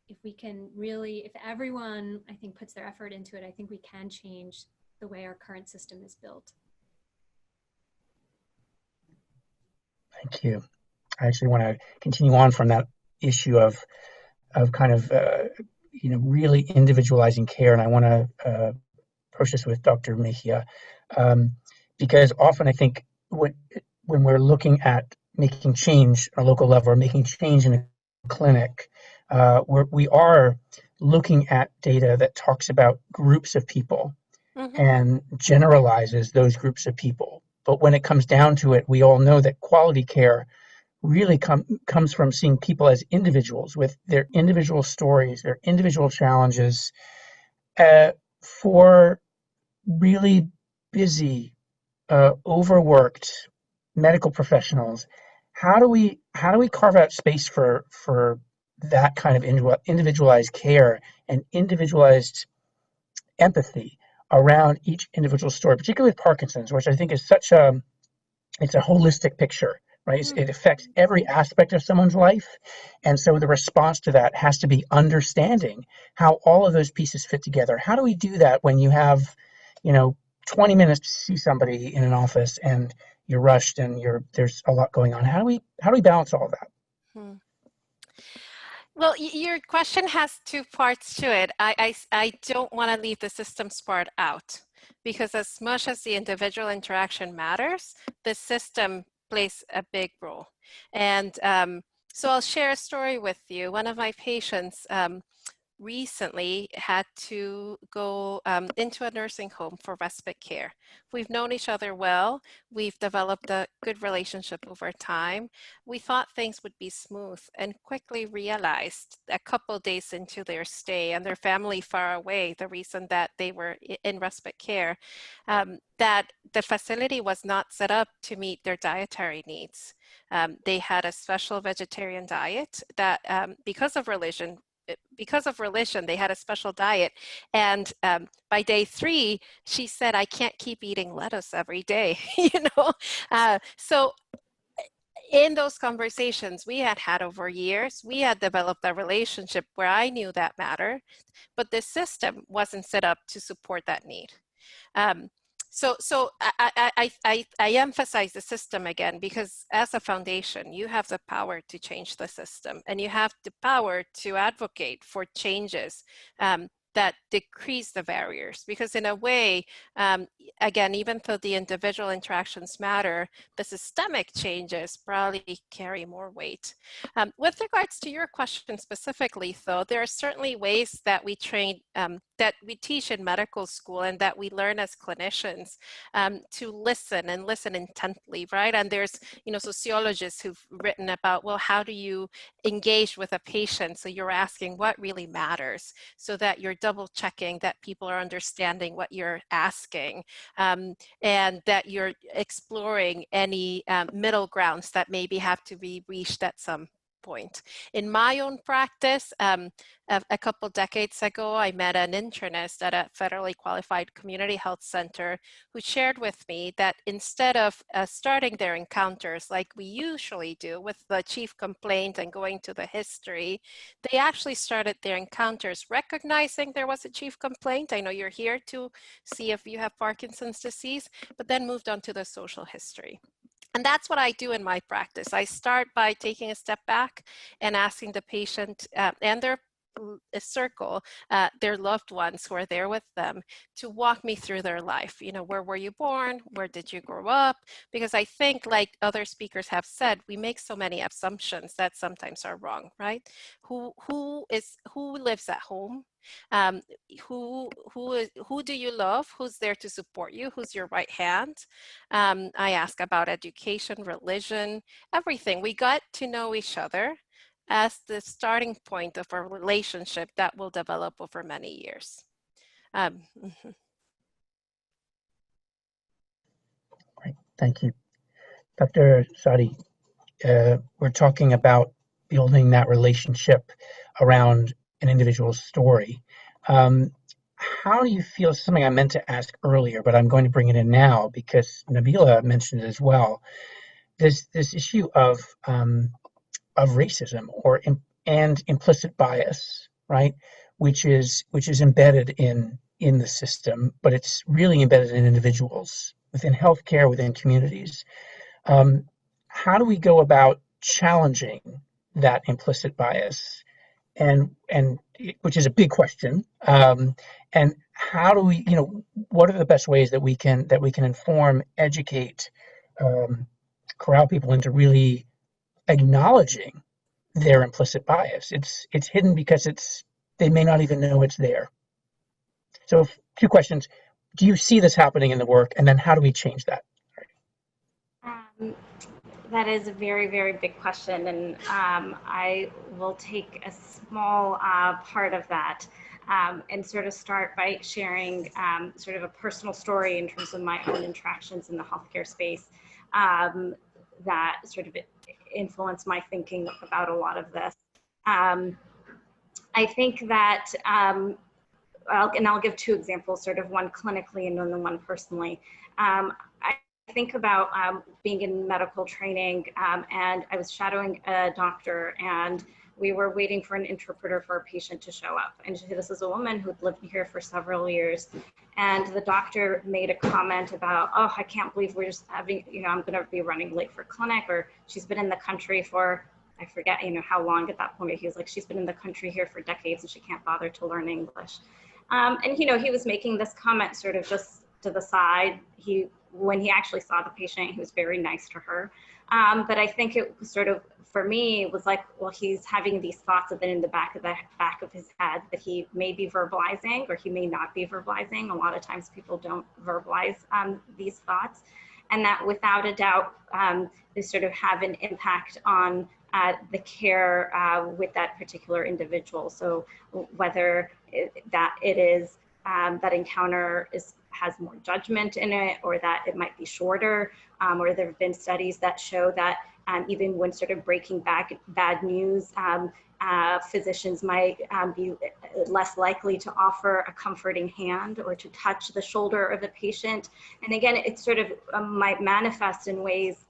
if we can really, if everyone, I think, puts their effort into it, I think we can change the way our current system is built. Thank you. I actually want to continue on from that issue of kind of really individualizing care, and I want to approach this with Dr. Mejia, because often I think when we're looking at making change at a local level or making change in a clinic, we are looking at data that talks about groups of people and generalizes those groups of people. But when it comes down to it, we all know that quality care really comes from seeing people as individuals with their individual stories, their individual challenges. For really busy, overworked medical professionals, how do we carve out space for that kind of individualized care and individualized empathy around each individual story, particularly with Parkinson's, which I think is it's a holistic picture, right? It affects every aspect of someone's life. And so the response to that has to be understanding how all of those pieces fit together. How do we do that when you have, 20 minutes to see somebody in an office and you're rushed and there's a lot going on? How do we balance all of that? Well, your question has two parts to it. I don't want to leave the systems part out, because as much as the individual interaction matters, the system plays a big role. And so I'll share a story with you. One of my patients recently had to go into a nursing home for respite care. We've known each other well. We've developed a good relationship over time. We thought things would be smooth and quickly realized a couple days into their stay and their family far away, the reason that they were in respite care, that the facility was not set up to meet their dietary needs. They had a special vegetarian diet that because of religion, they had a special diet. And by day 3, she said, I can't keep eating lettuce every day, So in those conversations we had over years, we had developed a relationship where I knew that mattered, but the system wasn't set up to support that need. So I emphasize the system again, because as a foundation, you have the power to change the system, and you have the power to advocate for changes that decrease the barriers. Because in a way, again, even though the individual interactions matter, the systemic changes probably carry more weight. With regards to your question specifically, though, there are certainly ways that we train, that we teach in medical school and that we learn as clinicians to listen and listen intently, right? And there's, sociologists who've written about, well, how do you engage with a patient? So you're asking what really matters, so that you're double checking that people are understanding what you're asking, and that you're exploring any middle grounds that maybe have to be reached at some point. In my own practice, a couple decades ago, I met an internist at a federally qualified community health center who shared with me that instead of starting their encounters like we usually do with the chief complaint and going to the history, they actually started their encounters recognizing there was a chief complaint. I know you're here to see if you have Parkinson's disease, but then moved on to the social history. And that's what I do in my practice. I start by taking a step back and asking the patient and their circle, their loved ones who are there with them, to walk me through their life. You know, where were you born? Where did you grow up? Because I think, like other speakers have said, we make so many assumptions that sometimes are wrong, right? Who lives at home? Who do you love? Who's there to support you? Who's your right hand? I ask about education, religion, everything. We got to know each other as the starting point of a relationship that will develop over many years. Great, thank you. Dr. Sadi, we're talking about building that relationship around an individual's story. How do you feel, something I meant to ask earlier, but I'm going to bring it in now because Nabila mentioned it as well, this issue of racism and implicit bias, right? Which is embedded in the system, but it's really embedded in individuals, within healthcare, within communities. How do we go about challenging that implicit bias, and which is a big question, and how do we, what are the best ways that we can inform, educate, corral people into really acknowledging their implicit bias? It's hidden because they may not even know it's there. So, two questions: do you see this happening in the work, and then how do we change that? That is a very, very big question, and I will take a small part of that and sort of start by sharing sort of a personal story in terms of my own interactions in the healthcare space that sort of influenced my thinking about a lot of this. I think that, I'll give two examples, sort of one clinically and then one personally. I think about being in medical training, and I was shadowing a doctor, and we were waiting for an interpreter for a patient to show up. And this is a woman who'd lived here for several years. And the doctor made a comment about, oh, I can't believe we're just having, I'm going to be running late for clinic, or she's been in the country for, I forget, how long at that point. He was like, she's been in the country here for decades and she can't bother to learn English. And, he was making this comment sort of just to the side. When he actually saw the patient, he was very nice to her. But I think it was sort of, for me, it was like, well, he's having these thoughts that in the back of his head that he may be verbalizing or he may not be verbalizing. A lot of times people don't verbalize these thoughts, and that without a doubt, they sort of have an impact on the care with that particular individual. So whether that encounter has more judgment in it, or that it might be shorter, or there have been studies that show that even when sort of breaking bad news, physicians might be less likely to offer a comforting hand or to touch the shoulder of the patient. And again, it sort of might manifest in ways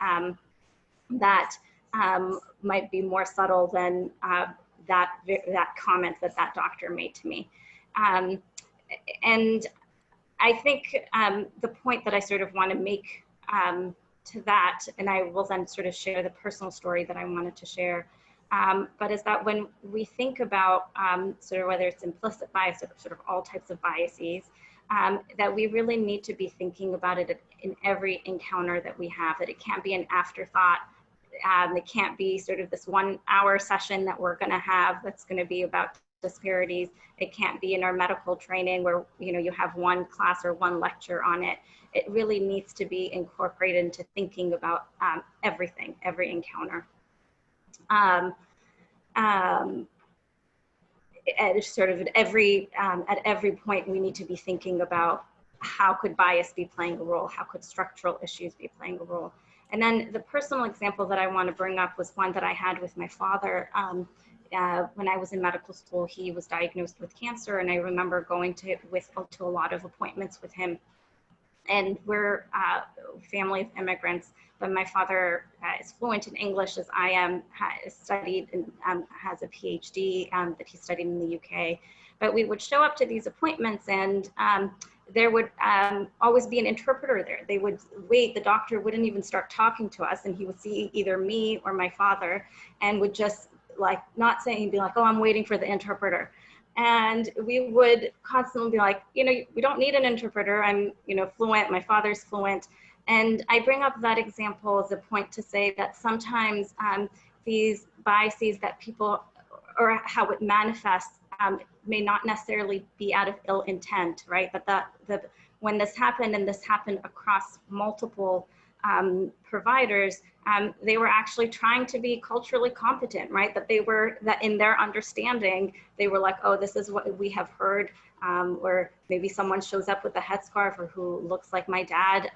that might be more subtle than that comment that doctor made to me. And I think the point that I sort of want to make to that, and I will then sort of share the personal story that I wanted to share, but is that when we think about sort of whether it's implicit bias or sort of all types of biases, that we really need to be thinking about it in every encounter that we have, that it can't be an afterthought. It can't be sort of this 1 hour session that we're going to have that's going to be about disparities. It can't be in our medical training where you have one class or one lecture on it. It really needs to be incorporated into thinking about everything, every encounter. At sort of at every point, we need to be thinking about how could bias be playing a role? How could structural issues be playing a role? And then the personal example that I want to bring up was one that I had with my father. When I was in medical school, he was diagnosed with cancer, and I remember going to a lot of appointments with him. And we're a family of immigrants, but my father is fluent in English as I am, studied and has a PhD that he studied in the UK. But we would show up to these appointments, and there would always be an interpreter there. They would wait, the doctor wouldn't even start talking to us, and he would see either me or my father and would just not saying, he'd be like, oh, I'm waiting for the interpreter. And we would constantly be like, we don't need an interpreter. I'm, fluent. My father's fluent. And I bring up that example as a point to say that sometimes these biases that people, or how it manifests, may not necessarily be out of ill intent, right? But when this happened, and this happened across multiple providers, they were actually trying to be culturally competent, right? That in their understanding, they were like, oh, this is what we have heard, or maybe someone shows up with a headscarf or who looks like my dad,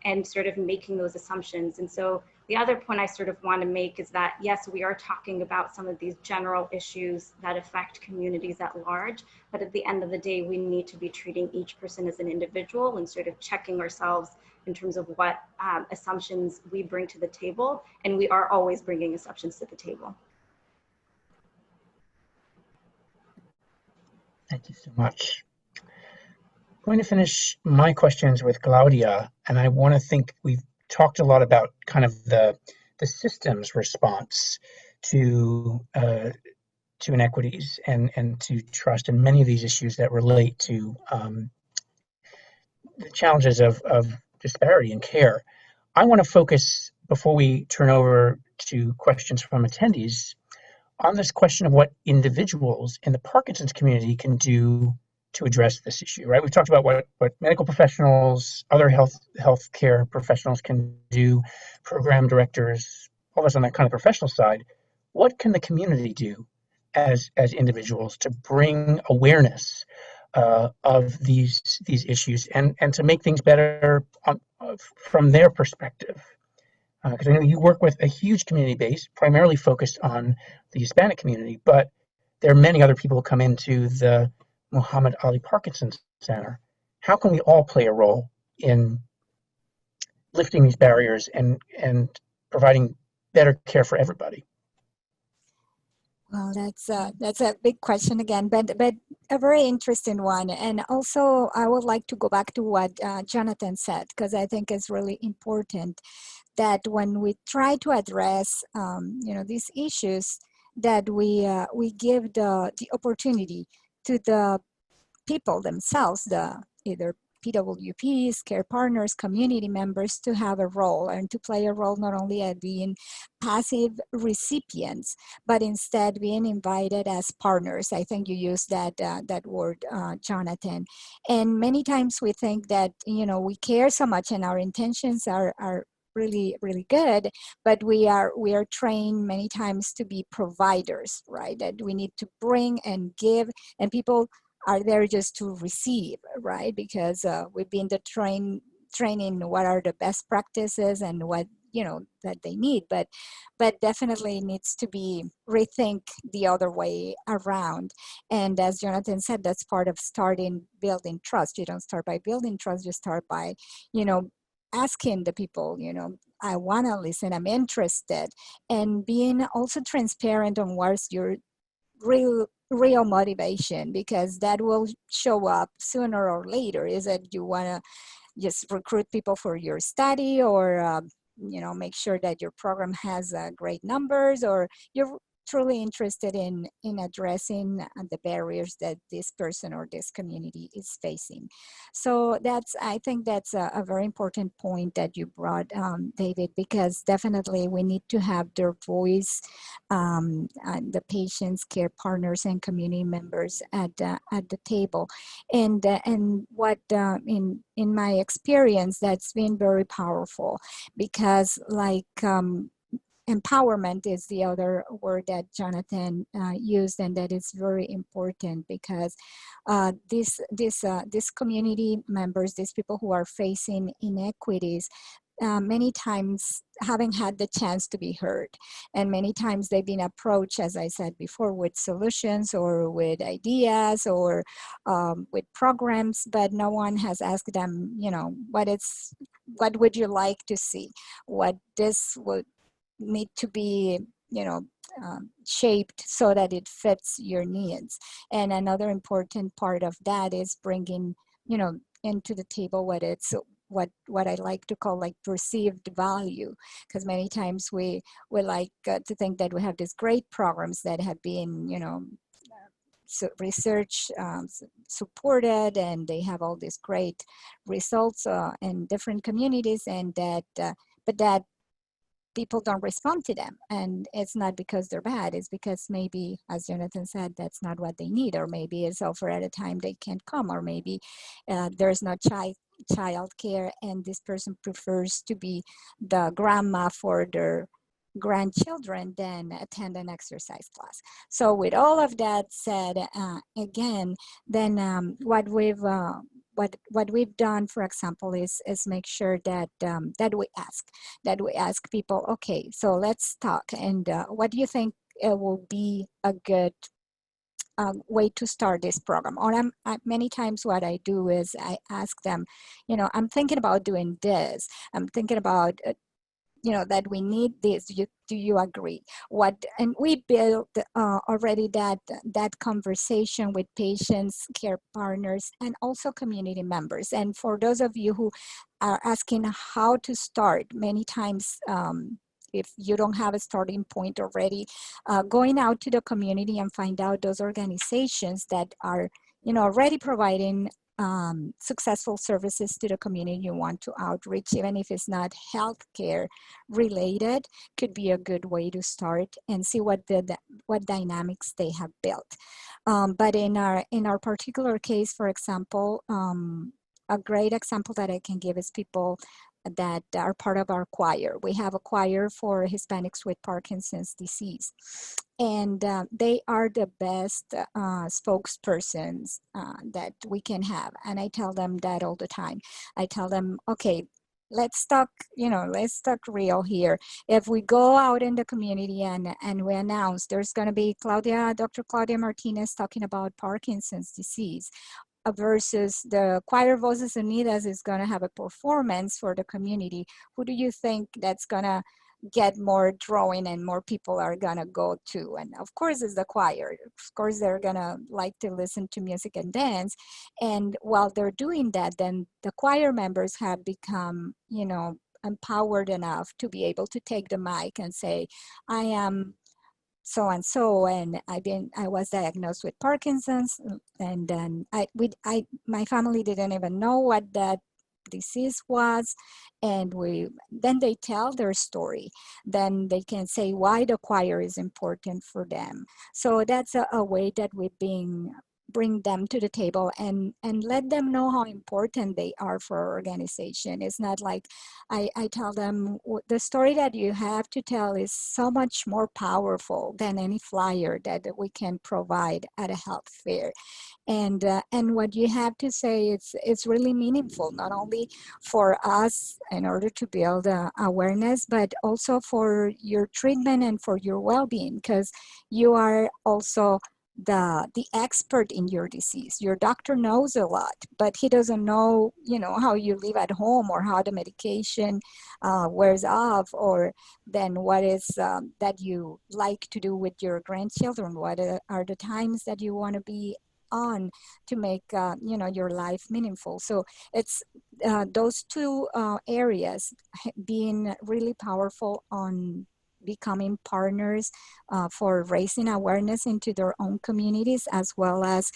and sort of making those assumptions. And so the other point I sort of want to make is that, yes, we are talking about some of these general issues that affect communities at large, but at the end of the day, we need to be treating each person as an individual and sort of checking ourselves in terms of what assumptions we bring to the table. And we are always bringing assumptions to the table. Thank you so much. I'm going to finish my questions with Claudia, and I want to think we've talked a lot about kind of the system's response to inequities and to trust, and many of these issues that relate to the challenges of disparity in care. I want to focus, before we turn over to questions from attendees, on this question of what individuals in the Parkinson's community can do to address this issue, right? We've talked about what medical professionals, other healthcare professionals can do, program directors, all of us on that kind of professional side. What can the community do as individuals to bring awareness of these issues and to make things better from their perspective? Because I know you work with a huge community base, primarily focused on the Hispanic community, but there are many other people who come into the Muhammad Ali Parkinson Center. How can we all play a role in lifting these barriers and providing better care for everybody? Well, that's a big question again, but a very interesting one. And also, I would like to go back to what Jonathan said, because I think it's really important that when we try to address these issues, that we give the opportunity to the people themselves, the either PWPs, care partners, community members, to have a role and to play a role not only at being passive recipients, but instead being invited as partners. I think you used that word, Jonathan. And many times we think that, we care so much and our intentions are really, really good, but we are trained many times to be providers, right? That we need to bring and give, and people are there just to receive, right? Because we've been training what are the best practices and what that they need, but definitely needs to be rethink the other way around. And as Jonathan said, that's part of building trust. You don't start by building trust, you start by asking the people, I want to listen, I'm interested, and being also transparent on what's your real motivation, because that will show up sooner or later. Is it you want to just recruit people for your study, or make sure that your program has great numbers, or you're truly interested in addressing the barriers that this person or this community is facing? So I think that's a very important point that you brought, David, because definitely we need to have their voice, and the patients, care partners, and community members at the table. And what in my experience, that's been very powerful, because empowerment is the other word that Jonathan used, and that is very important, because these community members, these people who are facing inequities, many times having had the chance to be heard, and many times they've been approached, as I said before, with solutions or with ideas or with programs, but no one has asked them, what would you like to see? What this would need to be shaped so that it fits your needs. And another important part of that is bringing into the table what I like to call perceived value, because many times we like to think that we have these great programs that have been research supported, and they have all these great results in different communities, and that but that people don't respond to them. And it's not because they're bad, it's because maybe, as Jonathan said, that's not what they need, or maybe it's over at a time they can't come, or maybe there's no child care, and this person prefers to be the grandma for their grandchildren than attend an exercise class. So with all of that said, again, then what we've done, for example, is make sure that that we ask people, okay, so let's talk, and what do you think will be a good way to start this program? Or many times what I do is I ask them, I'm thinking about doing this. I'm thinking about that we need this. Do you agree? And we built already that conversation with patients, care partners, and also community members. And for those of you who are asking how to start, many times if you don't have a starting point already, going out to the community and find out those organizations that are already providing successful services to the community you want to outreach, even if it's not healthcare related, could be a good way to start and see what dynamics they have built. But in our particular case, for example, a great example that I can give is people that are part of our choir. We have a choir for Hispanics with Parkinson's disease, and they are the best spokespersons that we can have. And I tell them that all the time. I tell them, okay, let's talk real here. If we go out in the community and we announce there's going to be Dr. Claudia Martinez talking about Parkinson's disease, versus the Choir Voces Unidas is going to have a performance for the community, who do you think that's going to get more drawing and more people are going to go to? And of course it's the choir. Of course they're going to like to listen to music and dance. And while they're doing that, then the choir members have become, empowered enough to be able to take the mic and say, I am so and so, and I was diagnosed with Parkinson's, and then my family didn't even know what that disease was, and then they tell their story. Then they can say why the choir is important for them. So that's a way that we bring them to the table and let them know how important they are for our organization. It's not like I tell them the story that you have to tell is so much more powerful than any flyer that we can provide at a health fair. And what you have to say, it's really meaningful, not only for us in order to build awareness, but also for your treatment and for your well-being, because you are also the expert in your disease. Your doctor knows a lot, but he doesn't know, how you live at home, or how the medication wears off, or then what is that you like to do with your grandchildren. What are the times that you want to be on to make your life meaningful. So it's those two areas being really powerful on becoming partners for raising awareness into their own communities, as well as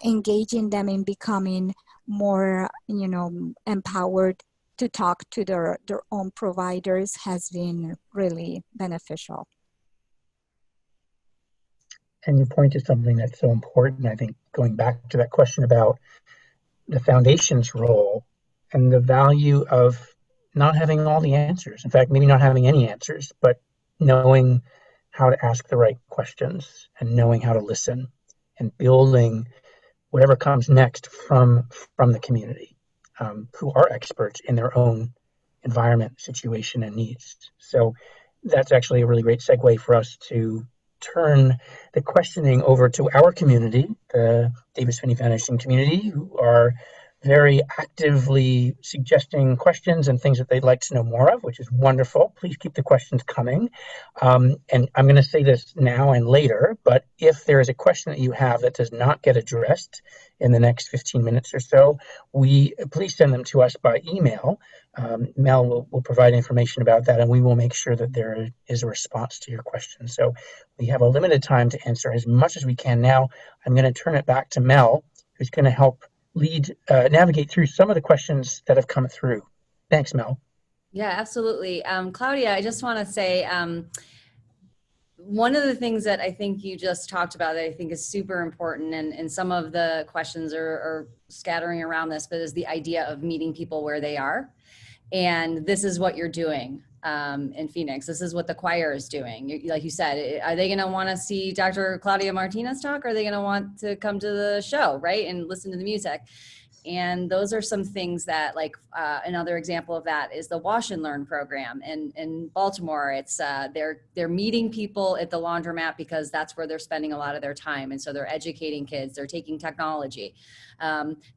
engaging them in becoming more, empowered to talk to their own providers, has been really beneficial. And you point to something that's so important, I think, going back to that question about the foundation's role and the value of not having all the answers. In fact, maybe not having any answers, but knowing how to ask the right questions and knowing how to listen and building whatever comes next from the community, who are experts in their own environment, situation, and needs. So that's actually a really great segue for us to turn the questioning over to our community, the Davis Phinney Foundation community, who are very actively suggesting questions and things that they'd like to know more of, which is wonderful. Please keep the questions coming. And I'm going to say this now and later, but if there is a question that you have that does not get addressed in the next 15 minutes or so, please send them to us by email. Mel will provide information about that, and we will make sure that there is a response to your question. So we have a limited time to answer as much as we can now. I'm going to turn it back to Mel, who's going to help navigate through some of the questions that have come through. Thanks, Mel. Yeah, absolutely. Claudia, I just want to say, one of the things that I think you just talked about that I think is super important, and some of the questions are scattering around this, but is the idea of meeting people where they are. And this is what you're doing in Phoenix. This is what the choir is doing. Like you said, are they going to want to see Dr. Claudia Martinez talk? Or are they going to want to come to the show, right, and listen to the music? And those are some things that, like, another example of that is the Wash and Learn program in Baltimore. It's they're meeting people at the laundromat because that's where they're spending a lot of their time. And so they're educating kids, they're taking technology.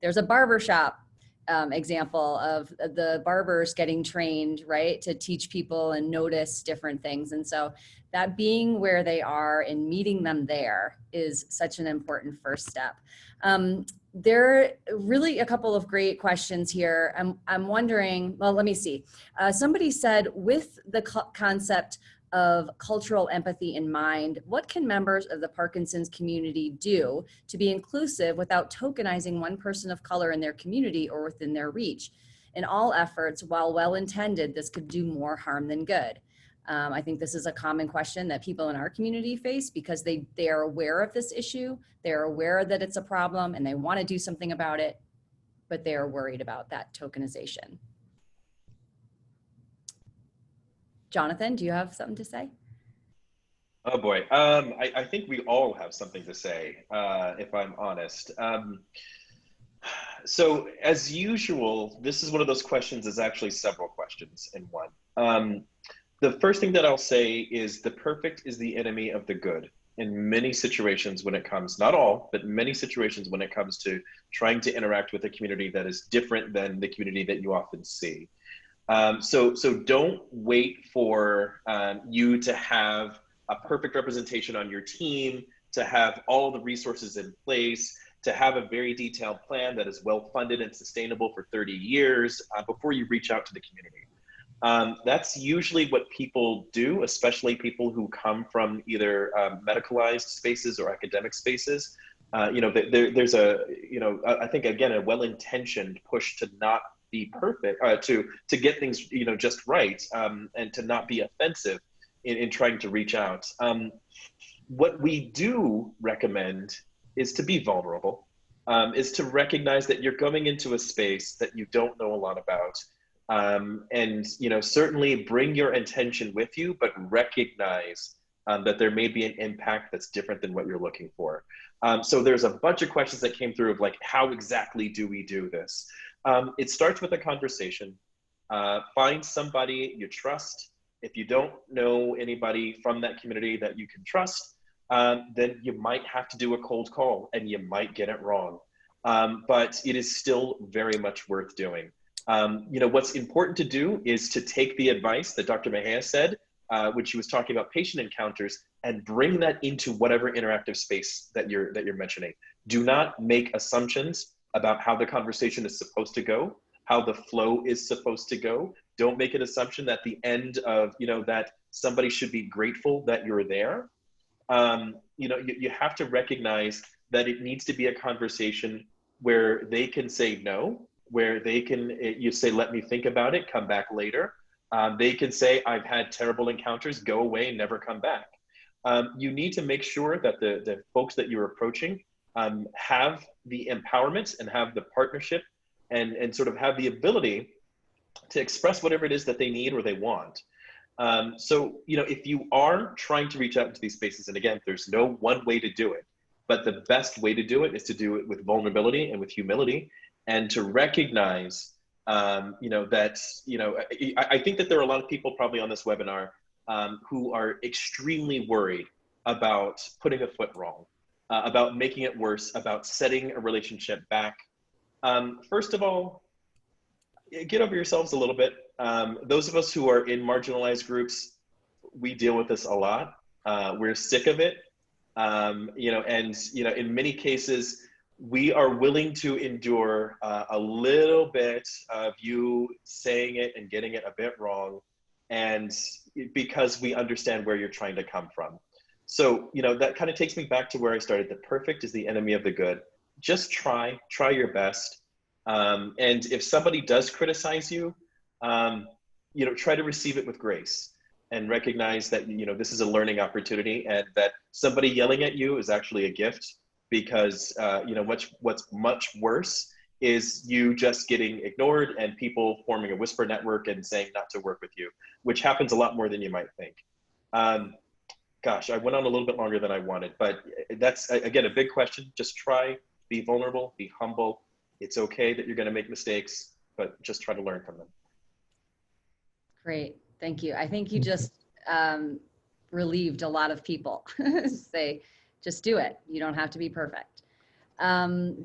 There's a barbershop example of the barbers getting trained, right, to teach people and notice different things. And so that being where they are and meeting them there is such an important first step. There are really a couple of great questions here. I'm wondering, well, let me see. Somebody said, with the concept of cultural empathy in mind, what can members of the Parkinson's community do to be inclusive without tokenizing one person of color in their community or within their reach? In all efforts, while well-intended, this could do more harm than good. I think this is a common question that people in our community face because they are aware of this issue, they're aware that it's a problem, and they want to do something about it, but they are worried about that tokenization. Jonathan, do you have something to say? Oh boy, I think we all have something to say, if I'm honest. So as usual, this is one of those questions is actually several questions in one. The first thing that I'll say is the perfect is the enemy of the good in many situations when it comes, not all, but many situations when it comes to trying to interact with a community that is different than the community that you often see. So don't wait for you to have a perfect representation on your team, to have all the resources in place, to have a very detailed plan that is well funded and sustainable for 30 years before you reach out to the community. That's usually what people do, especially people who come from either medicalized spaces or academic spaces. There's I think, again, a well-intentioned push to not be perfect, to get things, just right, and to not be offensive in trying to reach out. What we do recommend is to be vulnerable, is to recognize that you're going into a space that you don't know a lot about. And certainly bring your intention with you, but recognize that there may be an impact that's different than what you're looking for. So there's a bunch of questions that came through of like, how exactly do we do this? It starts with a conversation. Find somebody you trust. If you don't know anybody from that community that you can trust, then you might have to do a cold call and you might get it wrong. But it is still very much worth doing. What's important to do is to take the advice that Dr. Mejia said, when she was talking about patient encounters, and bring that into whatever interactive space that you're mentioning. Do not make assumptions about how the conversation is supposed to go, how the flow is supposed to go. Don't make an assumption that the end of, that somebody should be grateful that you're there. You have to recognize that it needs to be a conversation where they can say no, where they can, you say, let me think about it, come back later. They can say, I've had terrible encounters, go away, never come back. You need to make sure that the folks that you're approaching have the empowerment and have the partnership and sort of have the ability to express whatever it is that they need or they want. So, if you are trying to reach out into these spaces, and again, there's no one way to do it, but the best way to do it is to do it with vulnerability and with humility, and to recognize, I think that there are a lot of people probably on this webinar who are extremely worried about putting a foot wrong, about making it worse, about setting a relationship back. First of all, get over yourselves a little bit. Those of us who are in marginalized groups, we deal with this a lot. We're sick of it. In many cases, we are willing to endure a little bit of you saying it and getting it a bit wrong, and because we understand where you're trying to come from. So, that kind of takes me back to where I started. The perfect is the enemy of the good. Just try your best. And if somebody does criticize you, try to receive it with grace and recognize that, this is a learning opportunity, and that somebody yelling at you is actually a gift, because, what's much worse is you just getting ignored and people forming a whisper network and saying not to work with you, which happens a lot more than you might think. Gosh, I went on a little bit longer than I wanted, but that's, again, a big question. Just try, be vulnerable, be humble. It's okay that you're going to make mistakes, but just try to learn from them. Great. Thank you. I think you just relieved a lot of people. Say, just do it. You don't have to be perfect.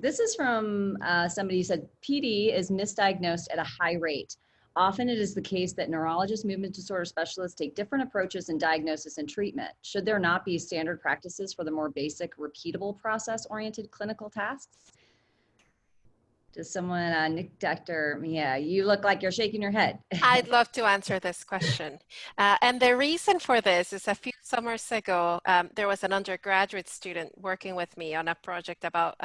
This is from somebody who said, PD is misdiagnosed at a high rate. Often it is the case that neurologists, movement disorder specialists take different approaches in diagnosis and treatment. Should there not be standard practices for the more basic, repeatable, process-oriented clinical tasks? Does someone, Nick, Dr. Yeah, you look like you're shaking your head. I'd love to answer this question. And the reason for this is a few summers ago, there was an undergraduate student working with me on a project about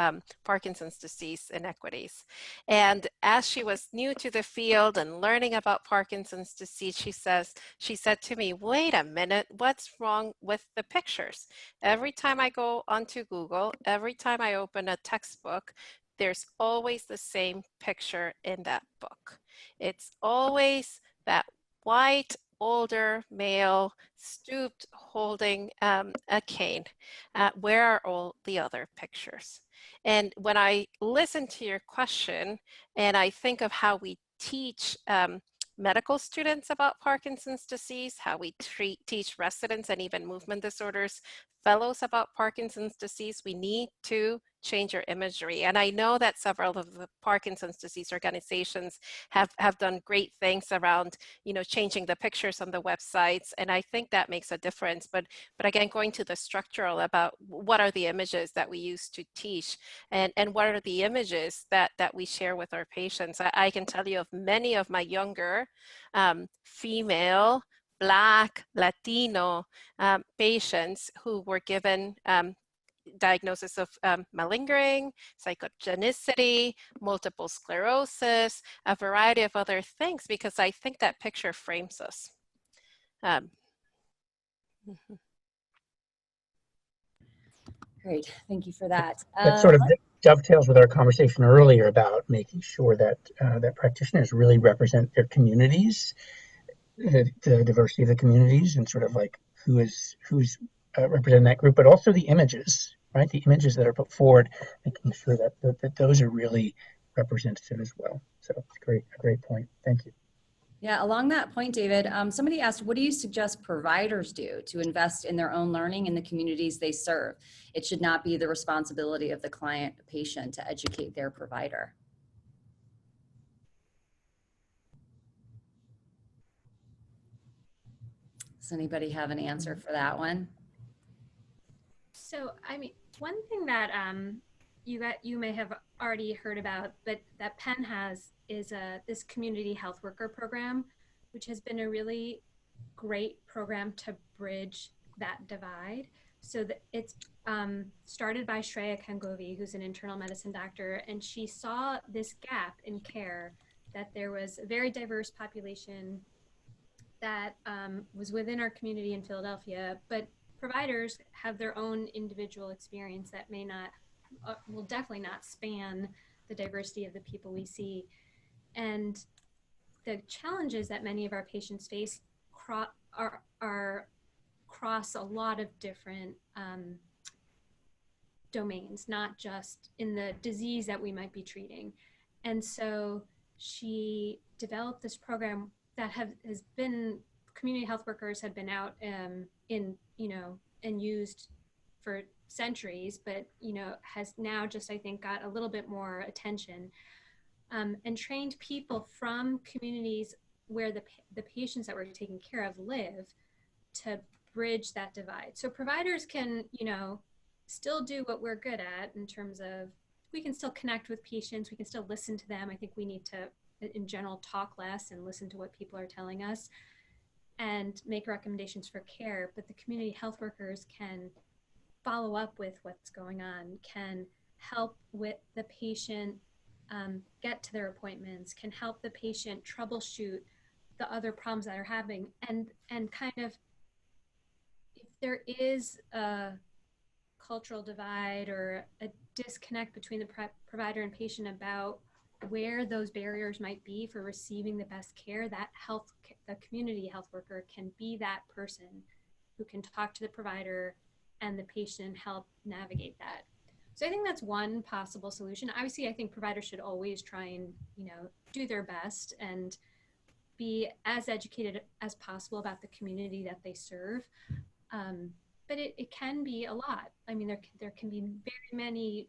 Parkinson's disease inequities. And as she was new to the field and learning about Parkinson's disease, she said to me, wait a minute, what's wrong with the pictures? Every time I go onto Google, every time I open a textbook, there's always the same picture in that book. It's always that white, older male, stooped, holding a cane. Where are all the other pictures? And when I listen to your question, and I think of how we teach medical students about Parkinson's disease, how we teach residents and even movement disorders fellows about Parkinson's disease, we need to change your imagery. And I know that several of the Parkinson's disease organizations have done great things around, changing the pictures on the websites. And I think that makes a difference. But again, going to the structural about what are the images that we use to teach, and what are the images that we share with our patients. I can tell you of many of my younger female, Black, Latino patients who were given diagnosis of malingering, psychogenicity, multiple sclerosis, a variety of other things, because I think that picture frames us. Great, thank you for that. That sort of dovetails with our conversation earlier about making sure that that practitioners really represent their communities, the diversity of the communities, and sort of like who's representing that group, but also the images, right? The images that are put forward, making sure that those are really representative as well. So it's a great point. Thank you. Yeah, along that point, David, somebody asked, what do you suggest providers do to invest in their own learning in the communities they serve? It should not be the responsibility of the client patient to educate their provider. Does anybody have an answer for that one? So, I mean, one thing that you may have already heard about, but that Penn has is this community health worker program, which has been a really great program to bridge that divide. So that it's started by Shreya Kangovi, who's an internal medicine doctor, and she saw this gap in care, that there was a very diverse population that was within our community in Philadelphia, but providers have their own individual experience that may not, will definitely not span the diversity of the people we see. And the challenges that many of our patients face are across a lot of different domains, not just in the disease that we might be treating. And so she developed this program that has been, community health workers have been out and used for centuries, but has now just, I think, got a little bit more attention. and trained people from communities where the patients that we're taking care of live to bridge that divide. So providers can, still do what we're good at in terms of we can still connect with patients, we can still listen to them. I think we need to, in general, talk less and listen to what people are telling us and make recommendations for care. But the community health workers can follow up with what's going on, can help with the patient get to their appointments, can help the patient troubleshoot the other problems that are happening, and kind of, if there is a cultural divide or a disconnect between the provider and patient about where those barriers might be for receiving the best care, that the community health worker can be that person who can talk to the provider and the patient, help navigate that. So I think that's one possible solution. Obviously, I think providers should always try and, do their best and be as educated as possible about the community that they serve. But it can be a lot. I mean, there can be very many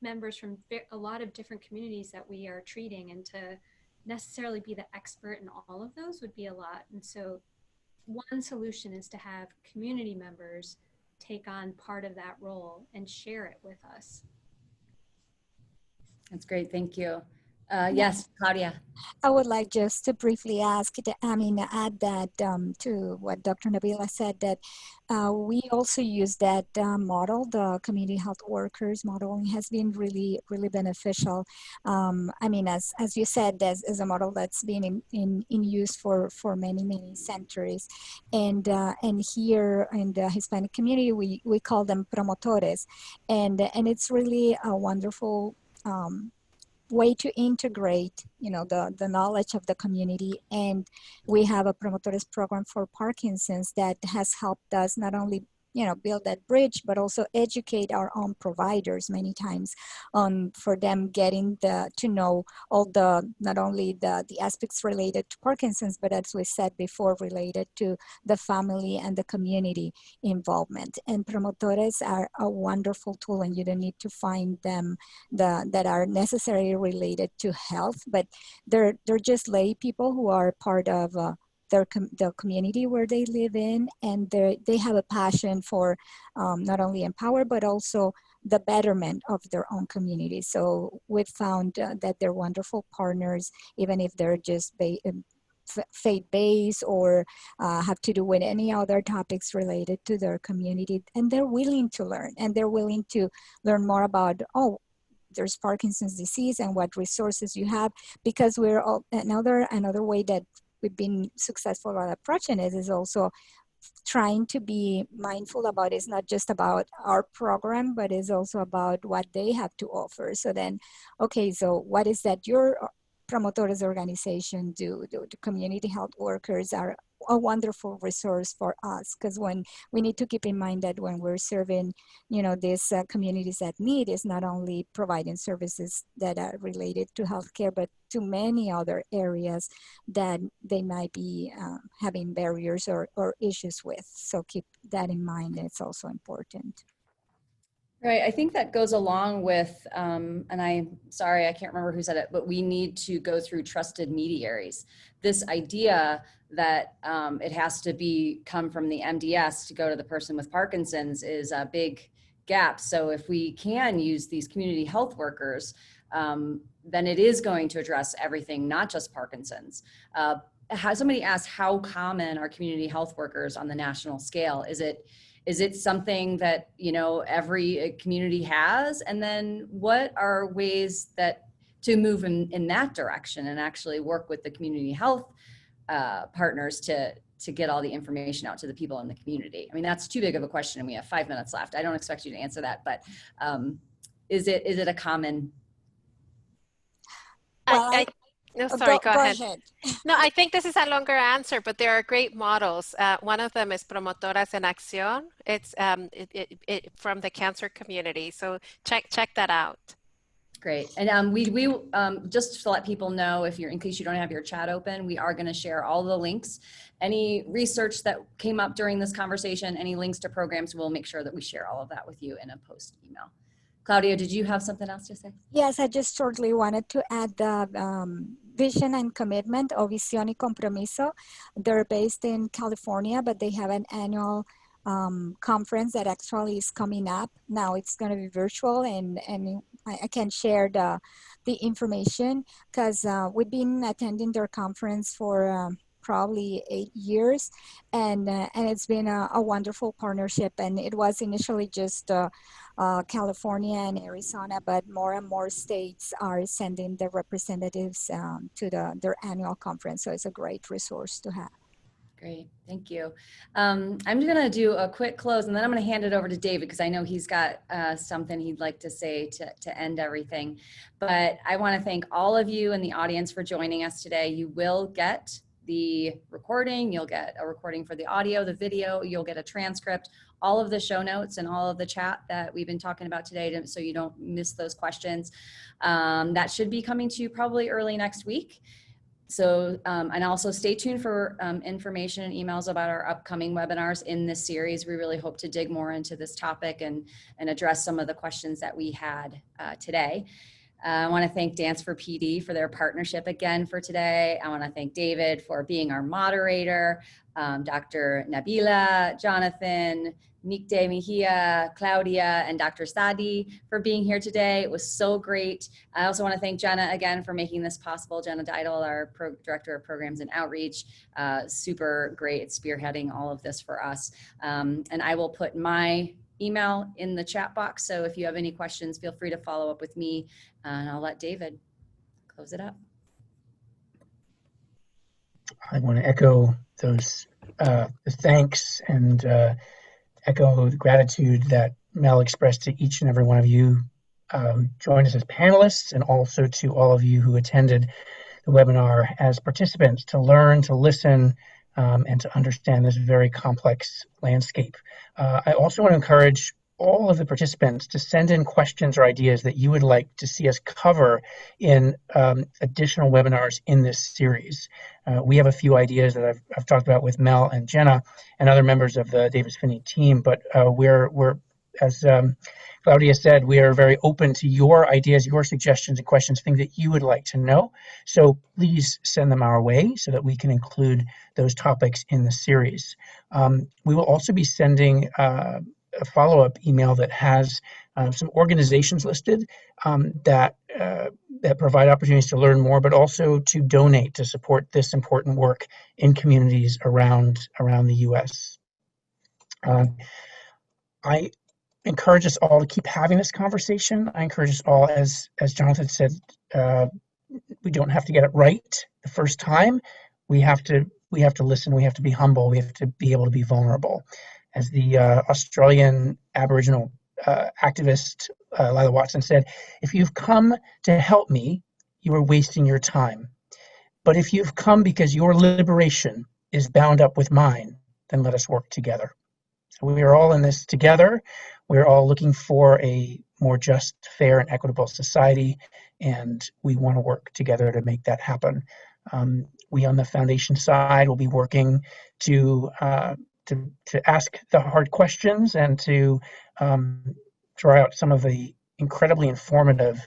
members from a lot of different communities that we are treating, and to necessarily be the expert in all of those would be a lot. And so one solution is to have community members take on part of that role and share it with us. That's great. Thank you. Yes, Claudia. I would like just to briefly add that to what Dr. Nabila said, that we also use that model, the community health workers model, and has been really, really beneficial. As you said, as a model that's been in use for many, many centuries. And here in the Hispanic community, we call them promotores. And it's really a wonderful way to integrate, the knowledge of the community. And we have a promotores program for Parkinson's that has helped us not only build that bridge, but also educate our own providers many times for them getting to know all not only the aspects related to Parkinson's, but as we said before, related to the family and the community involvement. And promotores are a wonderful tool, and you don't need to find them that are necessarily related to health, but they're just lay people who are part of the community where they live in, and they have a passion for not only empower, but also the betterment of their own community. So we've found that they're wonderful partners, even if they're just faith-based or have to do with any other topics related to their community. And they're willing to learn, and they're willing to learn more about, there's Parkinson's disease and what resources you have, because we're all, another way that we've been successful at approaching it is also trying to be mindful about, it's not just about our program, but it's also about what they have to offer. So then, okay, so what is that your promotores organization do? The community health workers are a wonderful resource for us, because when we need to keep in mind that when we're serving, these communities that need, is not only providing services that are related to healthcare, but to many other areas that they might be having barriers or issues with. So keep that in mind. It's also important. Right. I think that goes along with, and I'm sorry, I can't remember who said it, but we need to go through trusted mediaries. This idea that it has to come from the MDS to go to the person with Parkinson's is a big gap. So if we can use these community health workers, then it is going to address everything, not just Parkinson's. Somebody asked, how common are community health workers on the national scale? Is it something that, every community has? And then what are ways to move in that direction and actually work with the community health partners to get all the information out to the people in the community? I mean, that's too big of a question, and we have 5 minutes left. I don't expect you to answer that, but is it a common? Well, No, sorry, go ahead. No, I think this is a longer answer, but there are great models. One of them is Promotoras en Acción. It's from the cancer community. So check that out. Great. And we just to let people know, in case you don't have your chat open, we are going to share all the links. Any research that came up during this conversation, any links to programs, we'll make sure that we share all of that with you in a post email. Claudia, did you have something else to say? Yes, I just shortly wanted to add the vision and commitment of Visión y Compromiso. They're based in California, but they have an annual conference that actually is coming up. Now it's going to be virtual, and I can share the information because we've been attending their conference for probably 8 years, and it's been a wonderful partnership. And it was initially just California and Arizona, but more and more states are sending their representatives to their annual conference. So it's a great resource to have. Great, thank you. I'm going to do a quick close, and then I'm going to hand it over to David because I know he's got something he'd like to say to end everything. But I want to thank all of you in the audience for joining us today. You will get the recording, you'll get a recording for the audio, the video, you'll get a transcript, all of the show notes and all of the chat that we've been talking about today, so you don't miss those questions. That should be coming to you probably early next week. So, and also stay tuned for information and emails about our upcoming webinars in this series. We really hope to dig more into this topic and address some of the questions that we had today. I want to thank Dance for PD for their partnership again for today. I want to thank David for being our moderator, Dr. Nabila, Jonathan, Nikde Mejia, Claudia, and Dr. Sadi for being here today. It was so great. I also want to thank Jenna again for making this possible. Jenna Didel, our Director of Programs and Outreach, super great at spearheading all of this for us. And I will put my email in the chat box. So if you have any questions, feel free to follow up with me, and I'll let David close it up. I want to echo those thanks and echo the gratitude that Mel expressed to each and every one of you who joined us as panelists, and also to all of you who attended the webinar as participants to learn, to listen, and to understand this very complex landscape. I also want to encourage all of the participants to send in questions or ideas that you would like to see us cover in additional webinars in this series. We have a few ideas that I've talked about with Mel and Jenna and other members of the Davis Phinney team, but we're as Claudia said, we are very open to your ideas, your suggestions and questions, things that you would like to know. So please send them our way so that we can include those topics in the series. We will also be sending a follow-up email that has some organizations listed that provide opportunities to learn more, but also to donate to support this important work in communities around the U.S. I encourage us all to keep having this conversation. I encourage us all, as Jonathan said, we don't have to get it right the first time. We have to listen. We have to be humble. We have to be able to be vulnerable. As the Australian Aboriginal activist Lila Watson said, if you've come to help me, you are wasting your time. But if you've come because your liberation is bound up with mine, then let us work together. So we are all in this together. We're all looking for a more just, fair, and equitable society, and we want to work together to make that happen. We on the foundation side will be working to ask the hard questions and to draw out some of the incredibly informative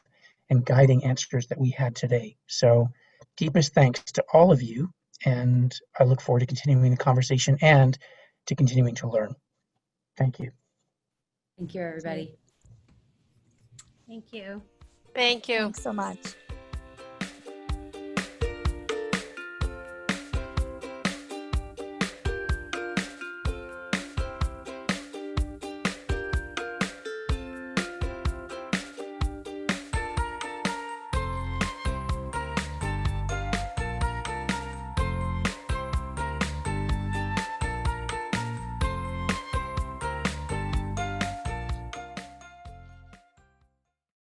and guiding answers that we had today. So deepest thanks to all of you, and I look forward to continuing the conversation and to continuing to learn. Thank you. Thank you, everybody. Thank you. Thank you. Thanks so much.